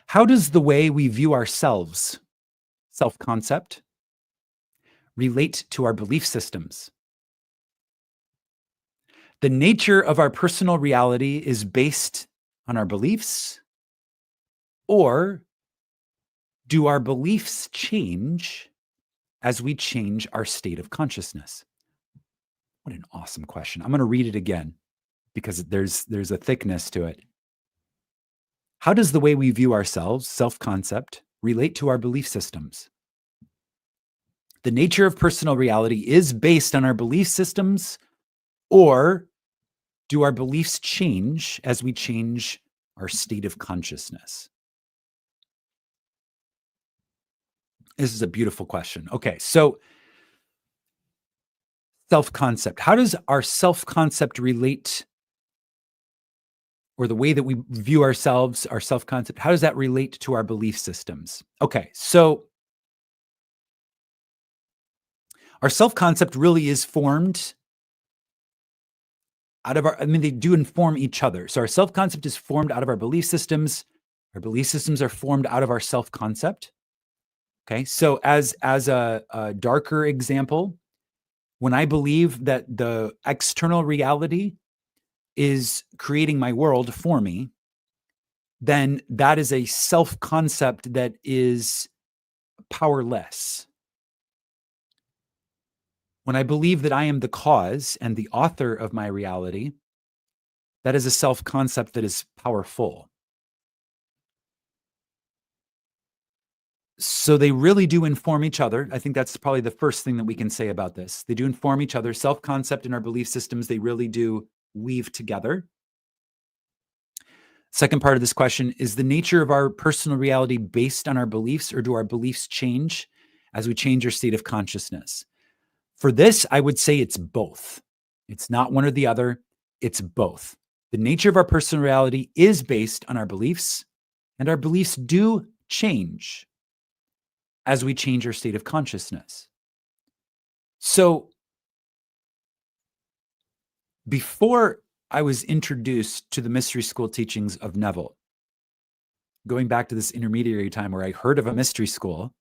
How does the way we view ourselves, self-concept, relate to our belief systems? The nature of our personal reality is based on our beliefs, or do our beliefs change as we change our state of consciousness? What an awesome question. I'm going to read it again because there's a thickness to it. How does the way we view ourselves, self-concept, relate to our belief systems? The nature of personal reality is based on our belief systems, or do our beliefs change as we change our state of consciousness? This is a beautiful question. Okay, so self-concept. How does our self-concept relate, or the way that we view ourselves, our self-concept, how does that relate to our belief systems? Okay, so our self-concept really is formed out of they do inform each other. So our self-concept is formed out of our belief systems. Our belief systems are formed out of our self-concept. Okay, so as a darker example, when I believe that the external reality is creating my world for me, then that is a self-concept that is powerless. When I believe that I am the cause and the author of my reality, that is a self-concept that is powerful. So they really do inform each other. I think that's probably the first thing that we can say about this. They do inform each other. Self-concept and our belief systems, they really do weave together. Second part of this question, is the nature of our personal reality based on our beliefs, or do our beliefs change as we change our state of consciousness? For this, I would say it's both. It's not one or the other. It's both. The nature of our personal reality is based on our beliefs, and our beliefs do change as we change our state of consciousness. So before I was introduced to the mystery school teachings of Neville, going back to this intermediary time where I heard of a mystery school,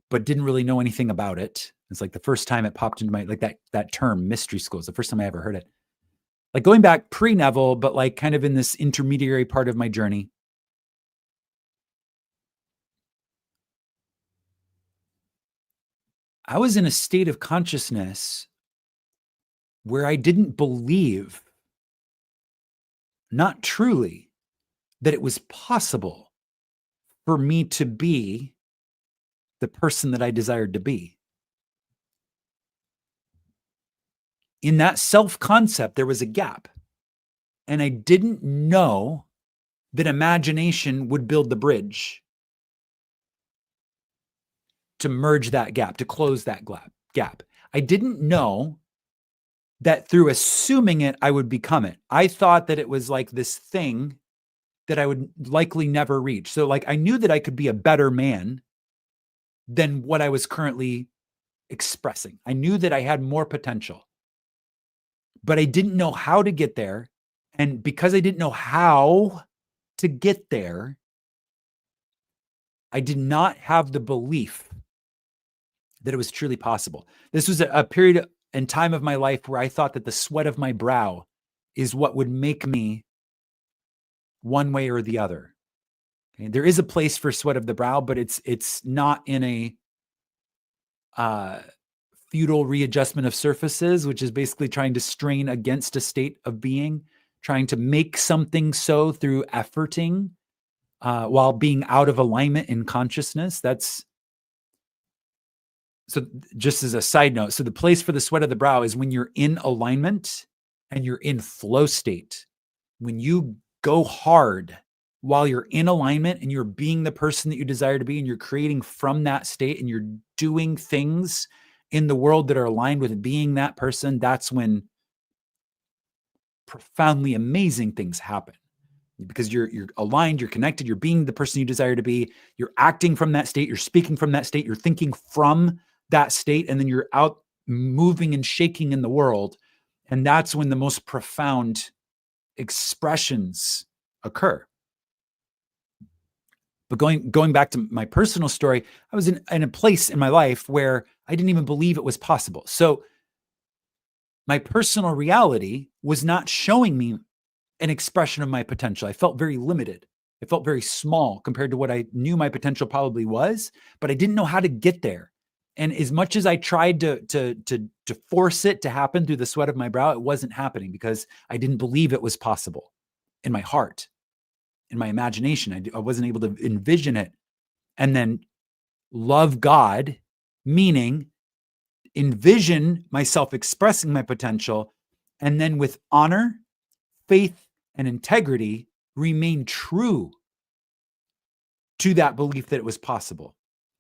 but didn't really know anything about it. It's like the first time it popped into my, like that term mystery school is the first time I ever heard it. Like going back pre-Neville, but like kind of in this intermediary part of my journey. I was in a state of consciousness where I didn't believe, not truly, that it was possible for me to be the person that I desired to be. In that self-concept, there was a gap. And I didn't know that imagination would build the bridge to merge that gap, to close that gap. I didn't know that through assuming it, I would become it. I thought that it was like this thing that I would likely never reach. So like I knew that I could be a better man than what I was currently expressing. I knew that I had more potential, but I didn't know how to get there. And because I didn't know how to get there, I did not have the belief that it was truly possible. This was a period and time of my life where I thought that the sweat of my brow is what would make me one way or the other. Okay? There is a place for sweat of the brow, but it's not in a feudal readjustment of surfaces, which is basically trying to strain against a state of being, trying to make something so through efforting while being out of alignment in consciousness. So just as a side note, so the place for the sweat of the brow is when you're in alignment and you're in flow state. When you go hard while you're in alignment and you're being the person that you desire to be, and you're creating from that state, and you're doing things in the world that are aligned with being that person, that's when profoundly amazing things happen. Because you're aligned, you're connected, you're being the person you desire to be, you're acting from that state, you're speaking from that state, you're thinking from that state, and then you're out moving and shaking in the world. And that's when the most profound expressions occur. But going back to my personal story, I was in a place in my life where I didn't even believe it was possible. So my personal reality was not showing me an expression of my potential. I felt very limited. I felt very small compared to what I knew my potential probably was, but I didn't know how to get there. And as much as I tried to force it to happen through the sweat of my brow, it wasn't happening because I didn't believe it was possible in my heart, in my imagination. I wasn't able to envision it. And then love God, meaning envision myself expressing my potential, and then with honor, faith, and integrity, remain true to that belief that it was possible,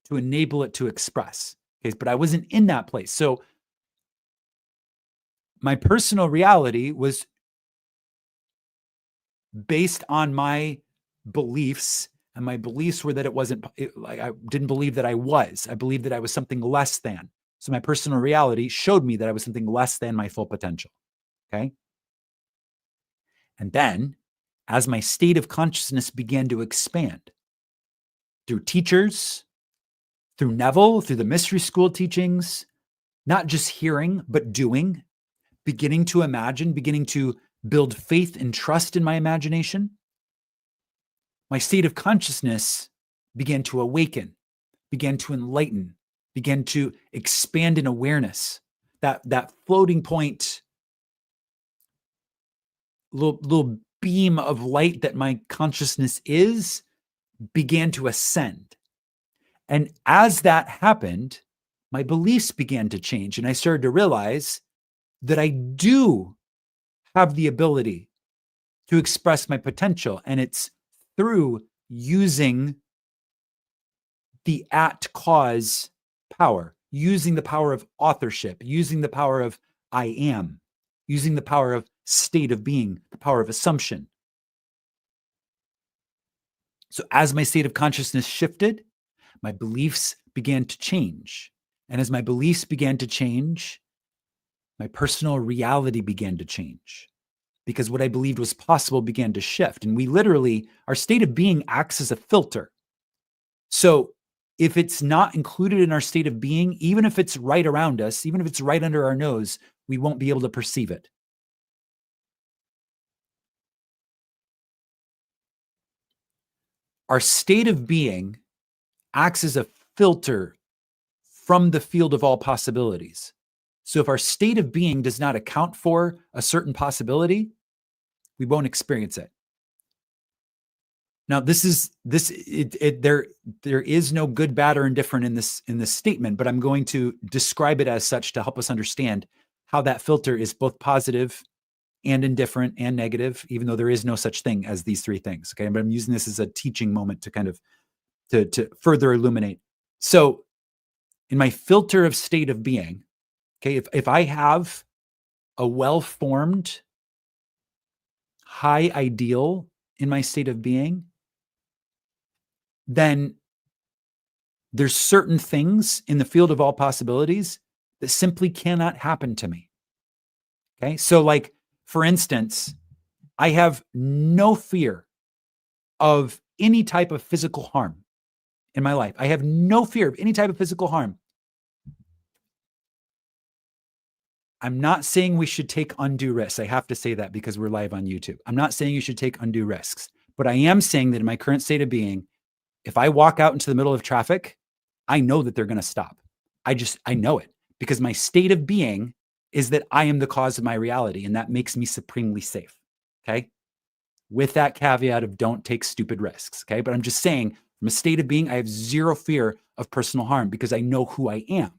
to enable it to express. Okay, but I wasn't in that place. So my personal reality was based on my beliefs, and my beliefs were that it wasn't, I didn't believe that I was. I believed that I was something less than. So my personal reality showed me that I was something less than my full potential. Okay. And then as my state of consciousness began to expand through teachers, through Neville, through the mystery school teachings, not just hearing, but doing, beginning to imagine, beginning to build faith and trust in my imagination, my state of consciousness began to awaken, began to enlighten, began to expand in awareness. That floating point, little beam of light that my consciousness is, began to ascend. And as that happened, my beliefs began to change. And I started to realize that I do have the ability to express my potential. And it's through using the at cause power, using the power of authorship, using the power of I am, using the power of state of being, the power of assumption. So as my state of consciousness shifted, my beliefs began to change. And as my beliefs began to change, my personal reality began to change, because what I believed was possible began to shift. And we literally, our state of being acts as a filter. So if it's not included in our state of being, even if it's right around us, even if it's right under our nose, we won't be able to perceive it. Our state of being acts as a filter from the field of all possibilities. So if our state of being does not account for a certain possibility, we won't experience it. Now, there is no good, bad, or indifferent in this statement, but I'm going to describe it as such to help us understand how that filter is both positive and indifferent and negative, even though there is no such thing as these three things. Okay, but I'm using this as a teaching moment to kind of to further illuminate. So, in my filter of state of being, okay, if I have a well-formed high ideal in my state of being, then there's certain things in the field of all possibilities that simply cannot happen to me. Okay. So like, for instance, I have no fear of any type of physical harm in my life. I have no fear of any type of physical harm. I'm not saying we should take undue risks. I have to say that because we're live on YouTube. I'm not saying you should take undue risks, but I am saying that in my current state of being, if I walk out into the middle of traffic, I know that they're going to stop. I know it because my state of being is that I am the cause of my reality, and that makes me supremely safe. Okay. With that caveat of don't take stupid risks. Okay. But I'm just saying from a state of being, I have zero fear of personal harm because I know who I am.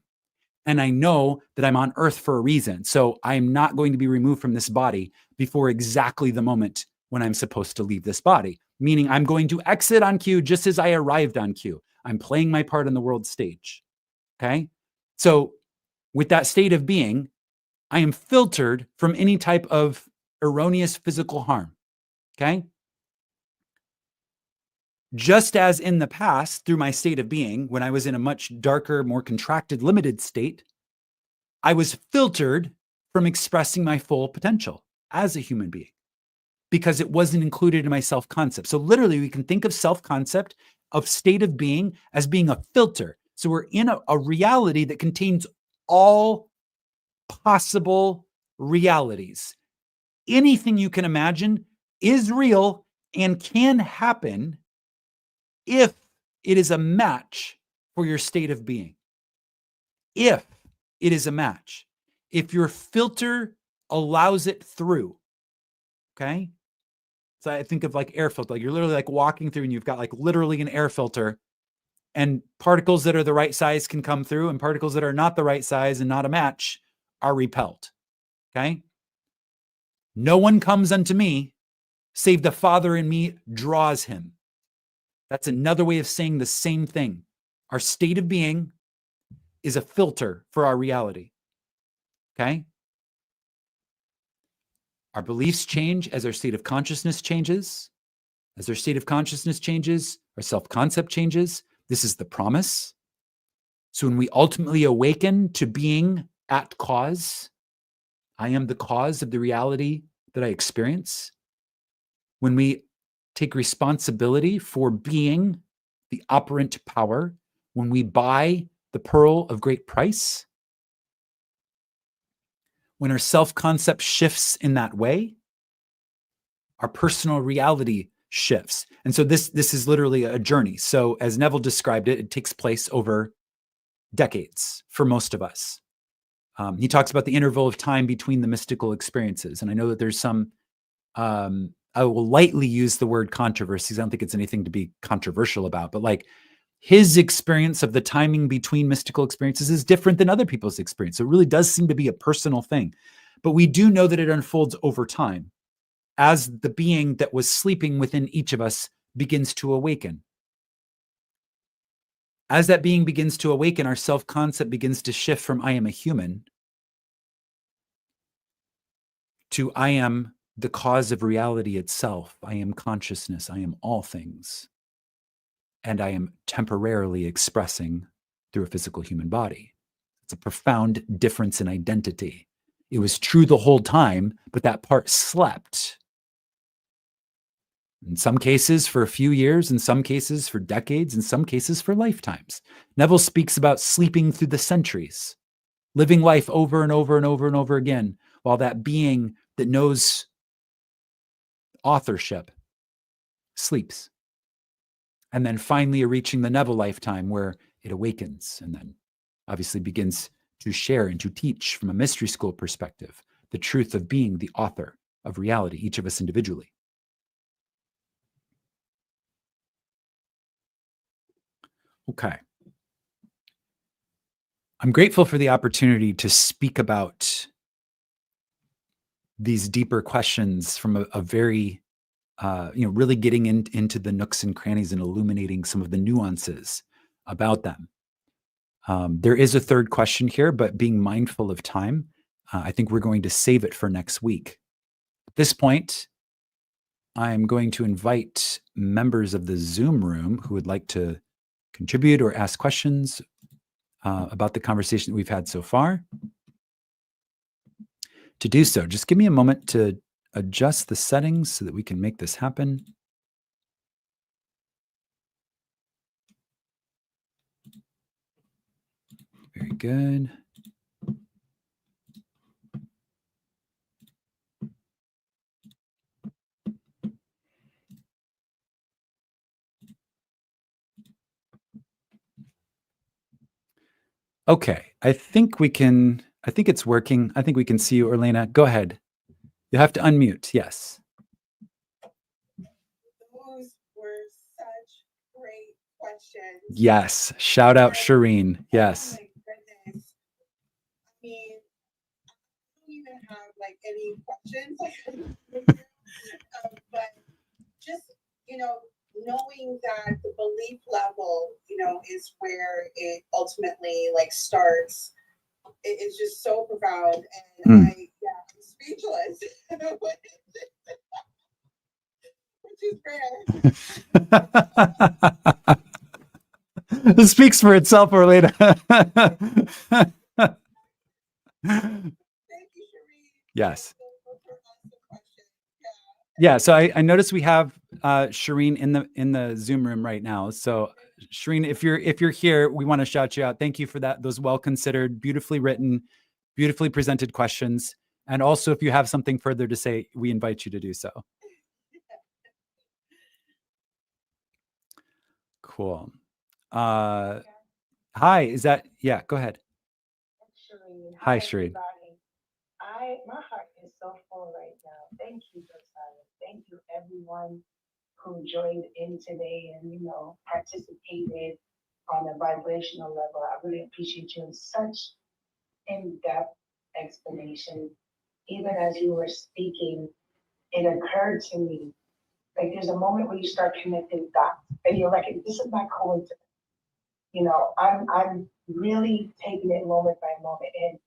And I know that I'm on earth for a reason. So I'm not going to be removed from this body before exactly the moment when I'm supposed to leave this body, meaning I'm going to exit on cue just as I arrived on cue. I'm playing my part on the world stage. Okay. So with that state of being, I am filtered from any type of erroneous physical harm. Okay. Just as in the past, through my state of being, when I was in a much darker, more contracted, limited state, I was filtered from expressing my full potential as a human being because it wasn't included in my self-concept. So literally, we can think of self-concept, of state of being, as being a filter. So we're in a reality that contains all possible realities. Anything you can imagine is real and can happen if it is a match for your state of being. If it is a match. If your filter allows it through, okay? So I think of like air filter. Like you're literally like walking through and you've got like literally an air filter, and particles that are the right size can come through, and particles that are not the right size and not a match are repelled, okay? No one comes unto me save the Father in me draws him. That's another way of saying the same thing. Our state of being is a filter for our reality. Okay? Our beliefs change as our state of consciousness changes. As our state of consciousness changes, our self-concept changes. This is the promise. So when we ultimately awaken to being at cause, I am the cause of the reality that I experience. When we take responsibility for being the operant power, when we buy the pearl of great price, when our self-concept shifts in that way, our personal reality shifts. And so this is literally a journey. So as Neville described it, it takes place over decades for most of us. He talks about the interval of time between the mystical experiences. And I know that there's some, I will lightly use the word controversies. I don't think it's anything to be controversial about, but like his experience of the timing between mystical experiences is different than other people's experience. So it really does seem to be a personal thing. But we do know that it unfolds over time as the being that was sleeping within each of us begins to awaken. As that being begins to awaken, our self-concept begins to shift from I am a human to I am the cause of reality itself. I am consciousness. I am all things. And I am temporarily expressing through a physical human body. It's a profound difference in identity. It was true the whole time, but that part slept. In some cases for a few years, in some cases for decades, in some cases for lifetimes. Neville speaks about sleeping through the centuries, living life over and over and over and over again, while that being that knows authorship sleeps. And then finally reaching the Neville lifetime where it awakens and then obviously begins to share and to teach from a mystery school perspective the truth of being the author of reality, each of us individually. Okay. I'm grateful for the opportunity to speak about these deeper questions from a very, really getting into the nooks and crannies and illuminating some of the nuances about them. There is a third question here, but being mindful of time, I think we're going to save it for next week. At this point, I'm going to invite members of the Zoom room who would like to contribute or ask questions about the conversation that we've had so far to do so. Just give me a moment to adjust the settings so that we can make this happen. Very good. Okay, I think it's working. I think we can see you, Orlena. Go ahead. You have to unmute. Yes. Those were such great questions. Yes. Shout out Shireen. Yes. Oh my goodness. any questions. But just, knowing that the belief level, is where it ultimately starts. It's just so profound, and I'm speechless, which is rare. It speaks for itself, Orlena. Thank you, Sheree. Yes. Yeah. Yeah. So I noticed we have Shireen in the Zoom room right now. So Shireen, if you're here, we want to shout you out. Thank you for that. Those well considered, beautifully written, beautifully presented questions. And also, if you have something further to say, we invite you to do so. Cool. Hi, is that, yeah, go ahead. Shireen. Hi, Hi, Shireen. everybody. My heart is so full right now. Thank you, Josiah. Thank you, everyone who joined in today and, participated on a vibrational level. I really appreciate you in such in-depth explanation. Even as you were speaking, it occurred to me, like there's a moment where you start connecting dots and you're like, this is not coincidence. I'm really taking it moment by moment. And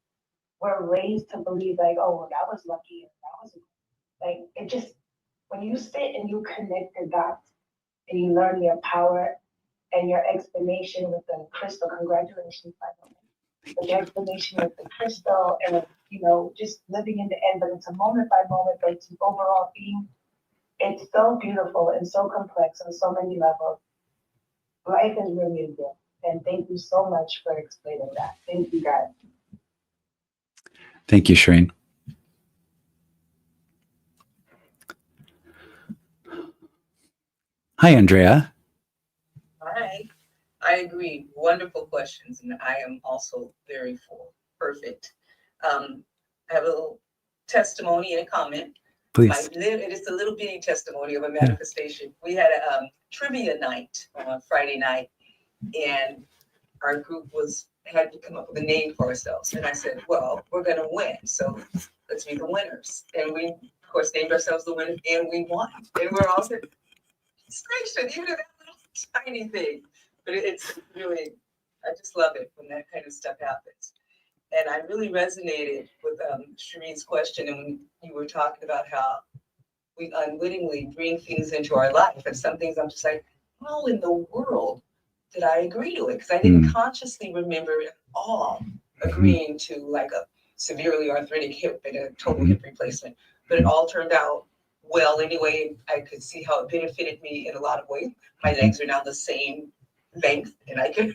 we're raised to believe like, oh, well, that was lucky. And that was like, it just, when you sit and you connect the dots and you learn your power and your explanation with the crystal, congratulations, by the way, with the explanation with the crystal and, just living in the end, but it's a moment by moment, but it's an overall theme. It's so beautiful and so complex on so many levels. Life is really a gift. And thank you so much for explaining that. Thank you, guys. Thank you, Shireen. Hi, Andrea. Hi. I agree. Wonderful questions. And I am also very full. Perfect. I have a little testimony and a comment. Please. It is a little bitty testimony of a manifestation. We had a trivia night on Friday night, and our group had to come up with a name for ourselves. And I said, well, we're going to win. So let's be the winners. And we, of course, named ourselves the winners, and we won. And we're all said, even that little tiny thing. But it's really, I just love it when that kind of stuff happens. And I really resonated with Shireen's question, and when you were talking about how we unwittingly bring things into our life, and some things I'm just like, how in the world did I agree to it? Because I didn't consciously remember at all agreeing to like a severely arthritic hip and a total hip replacement. But it all turned out well anyway. I could see how it benefited me in a lot of ways. My legs are now the same length, and I can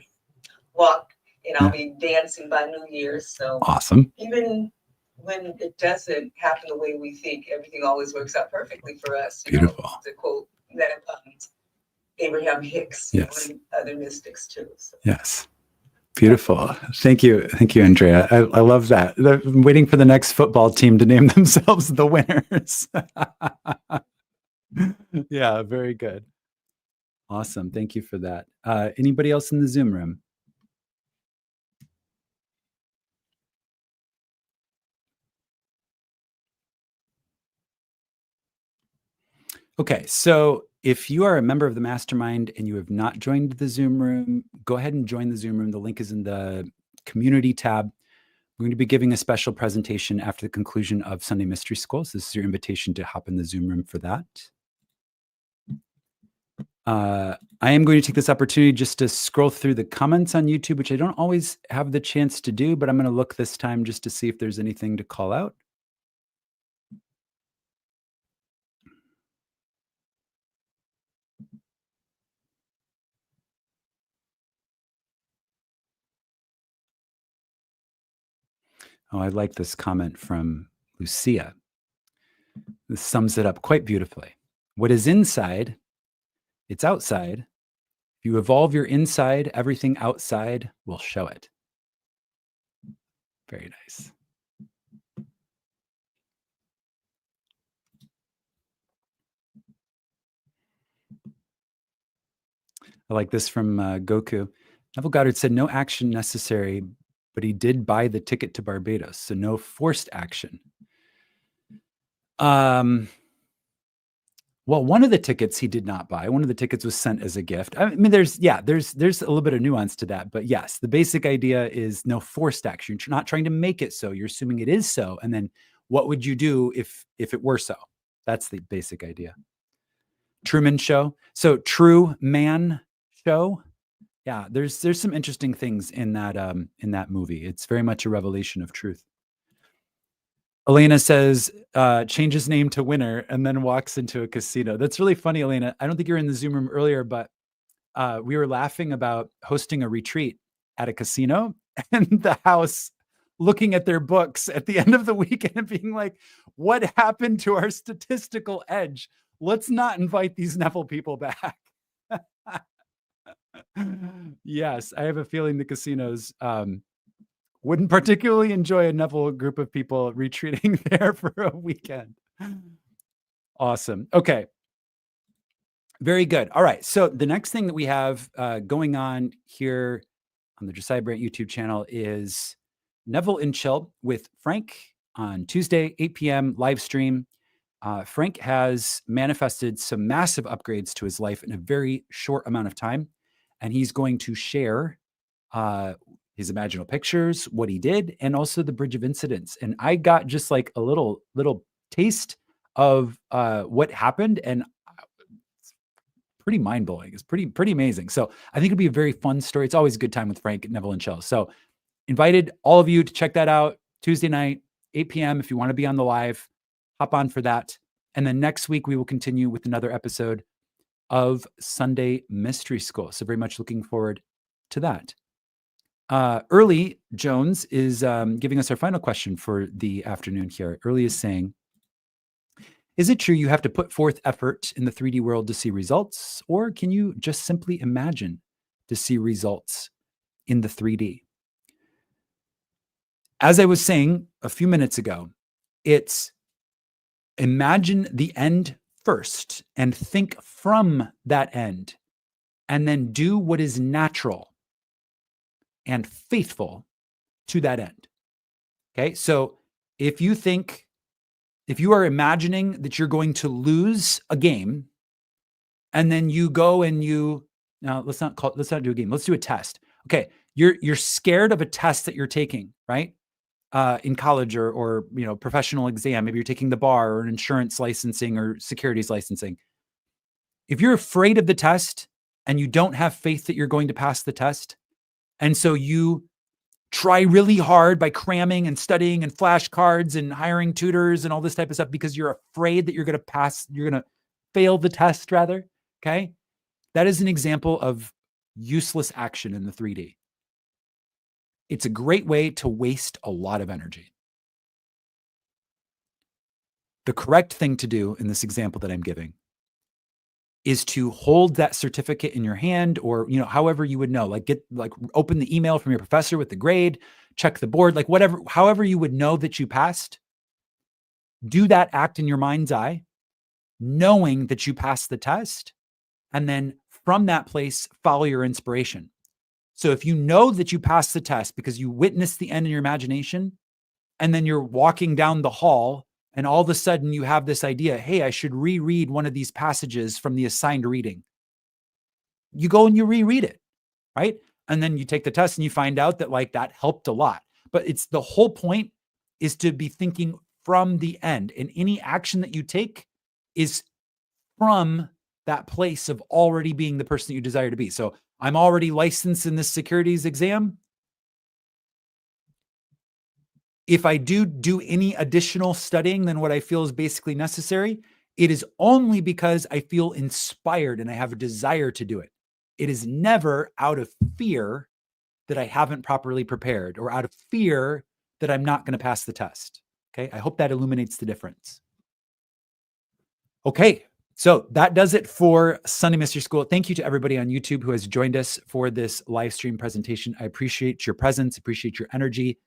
walk, and I'll be dancing by New Year's. So awesome. Even when it doesn't happen the way we think, everything always works out perfectly for us. Beautiful. To quote that Abraham Hicks, and other mystics too. So. Yes. Beautiful. Thank you. Thank you, Andrea. I love that. I'm waiting for the next football team to name themselves the winners. Yeah, very good. Awesome. Thank you for that. Anybody else in the Zoom room? Okay, so if you are a member of the Mastermind and you have not joined the Zoom room, go ahead and join the Zoom room. The link is in the community tab. We're going to be giving a special presentation after the conclusion of Sunday Mystery School. So this is your invitation to hop in the Zoom room for that. I am going to take this opportunity just to scroll through the comments on YouTube, which I don't always have the chance to do, but I'm going to look this time just to see if there's anything to call out. Oh, I like this comment from Lucia. This sums it up quite beautifully. What is inside, it's outside. If you evolve your inside, everything outside will show it. Very nice. I like this from Goku. Neville Goddard said, no action necessary, but he did buy the ticket to Barbados, so no forced action. Well, one of the tickets he did not buy. One of the tickets was sent as a gift. I mean, there's a little bit of nuance to that, but yes, the basic idea is no forced action. You're not trying to make it so. You're assuming it is so, and then what would you do if it were so? That's the basic idea. Truman Show. So True Man Show. Yeah, there's some interesting things in that movie. It's very much a revelation of truth. Elena says, change his name to Winner and then walks into a casino. That's really funny, Elena. I don't think you were in the Zoom room earlier, but we were laughing about hosting a retreat at a casino and the house looking at their books at the end of the weekend and being like, what happened to our statistical edge? Let's not invite these Neville people back. Yes, I have a feeling the casinos wouldn't particularly enjoy a Neville group of people retreating there for a weekend. Awesome. Okay. Very good. All right. So the next thing that we have going on here on the Josiah Brandt YouTube channel is Neville and Chill with Frank on Tuesday, 8 p.m. live stream. Frank has manifested some massive upgrades to his life in a very short amount of time. And he's going to share his imaginal pictures, what he did, and also the Bridge of Incidents. And I got just like a little taste of what happened, and it's pretty mind-blowing. It's pretty amazing. So I think it'd be a very fun story. It's always a good time with Frank, Neville, and Chill. So invited all of you to check that out Tuesday night, 8 p.m. If you want to be on the live, hop on for that. And then next week, we will continue with another episode of Sunday Mystery School. So very much looking forward to that. Early Jones is giving us our final question for the afternoon here. Early is saying, is it true you have to put forth effort in the 3D world to see results, or can you just simply imagine to see results in the 3D? As I was saying a few minutes ago, it's imagine the end first and think from that end, and then do what is natural and faithful to that end. Okay. So if you are imagining that you're going to lose a game, and then you go and let's not do a game. Let's do a test. Okay. You're scared of a test that you're taking, right? In college or professional exam. Maybe you're taking the bar or an insurance licensing or securities licensing. If you're afraid of the test and you don't have faith that you're going to pass the test, and so you try really hard by cramming and studying and flashcards and hiring tutors and all this type of stuff because you're afraid that you're going to fail the test rather. Okay. That is an example of useless action in the 3D. It's a great way to waste a lot of energy. The correct thing to do in this example that I'm giving is to hold that certificate in your hand, or, however you would know, open the email from your professor with the grade, check the board, however you would know that you passed. Do that act in your mind's eye, knowing that you passed the test. And then from that place, follow your inspiration. So if you know that you passed the test because you witnessed the end in your imagination, and then you're walking down the hall and all of a sudden you have this idea, hey, I should reread one of these passages from the assigned reading. You go and you reread it, right? And then you take the test and you find out that that helped a lot. But it's the whole point is to be thinking from the end, and any action that you take is from that place of already being the person that you desire to be. So I'm already licensed in this securities exam. If I do any additional studying than what I feel is basically necessary, it is only because I feel inspired and I have a desire to do it. It is never out of fear that I haven't properly prepared, or out of fear that I'm not going to pass the test. Okay. I hope that illuminates the difference. Okay. So that does it for Sunday Mystery School. Thank you to everybody on YouTube who has joined us for this live stream presentation. I appreciate your presence, appreciate your energy.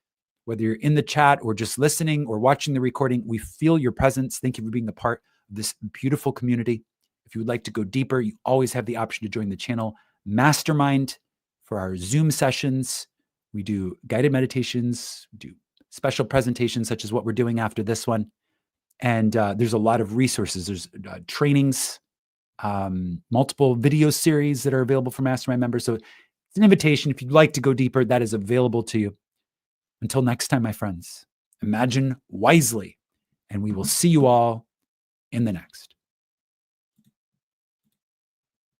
Whether you're in the chat or just listening or watching the recording, we feel your presence. Thank you for being a part of this beautiful community. If you would like to go deeper, you always have the option to join the channel Mastermind for our Zoom sessions. We do guided meditations, we do special presentations such as what we're doing after this one. And there's a lot of resources. There's trainings, multiple video series that are available for Mastermind members. So it's an invitation. If you'd like to go deeper, that is available to you. Until next time, my friends, imagine wisely, and we will see you all in the next.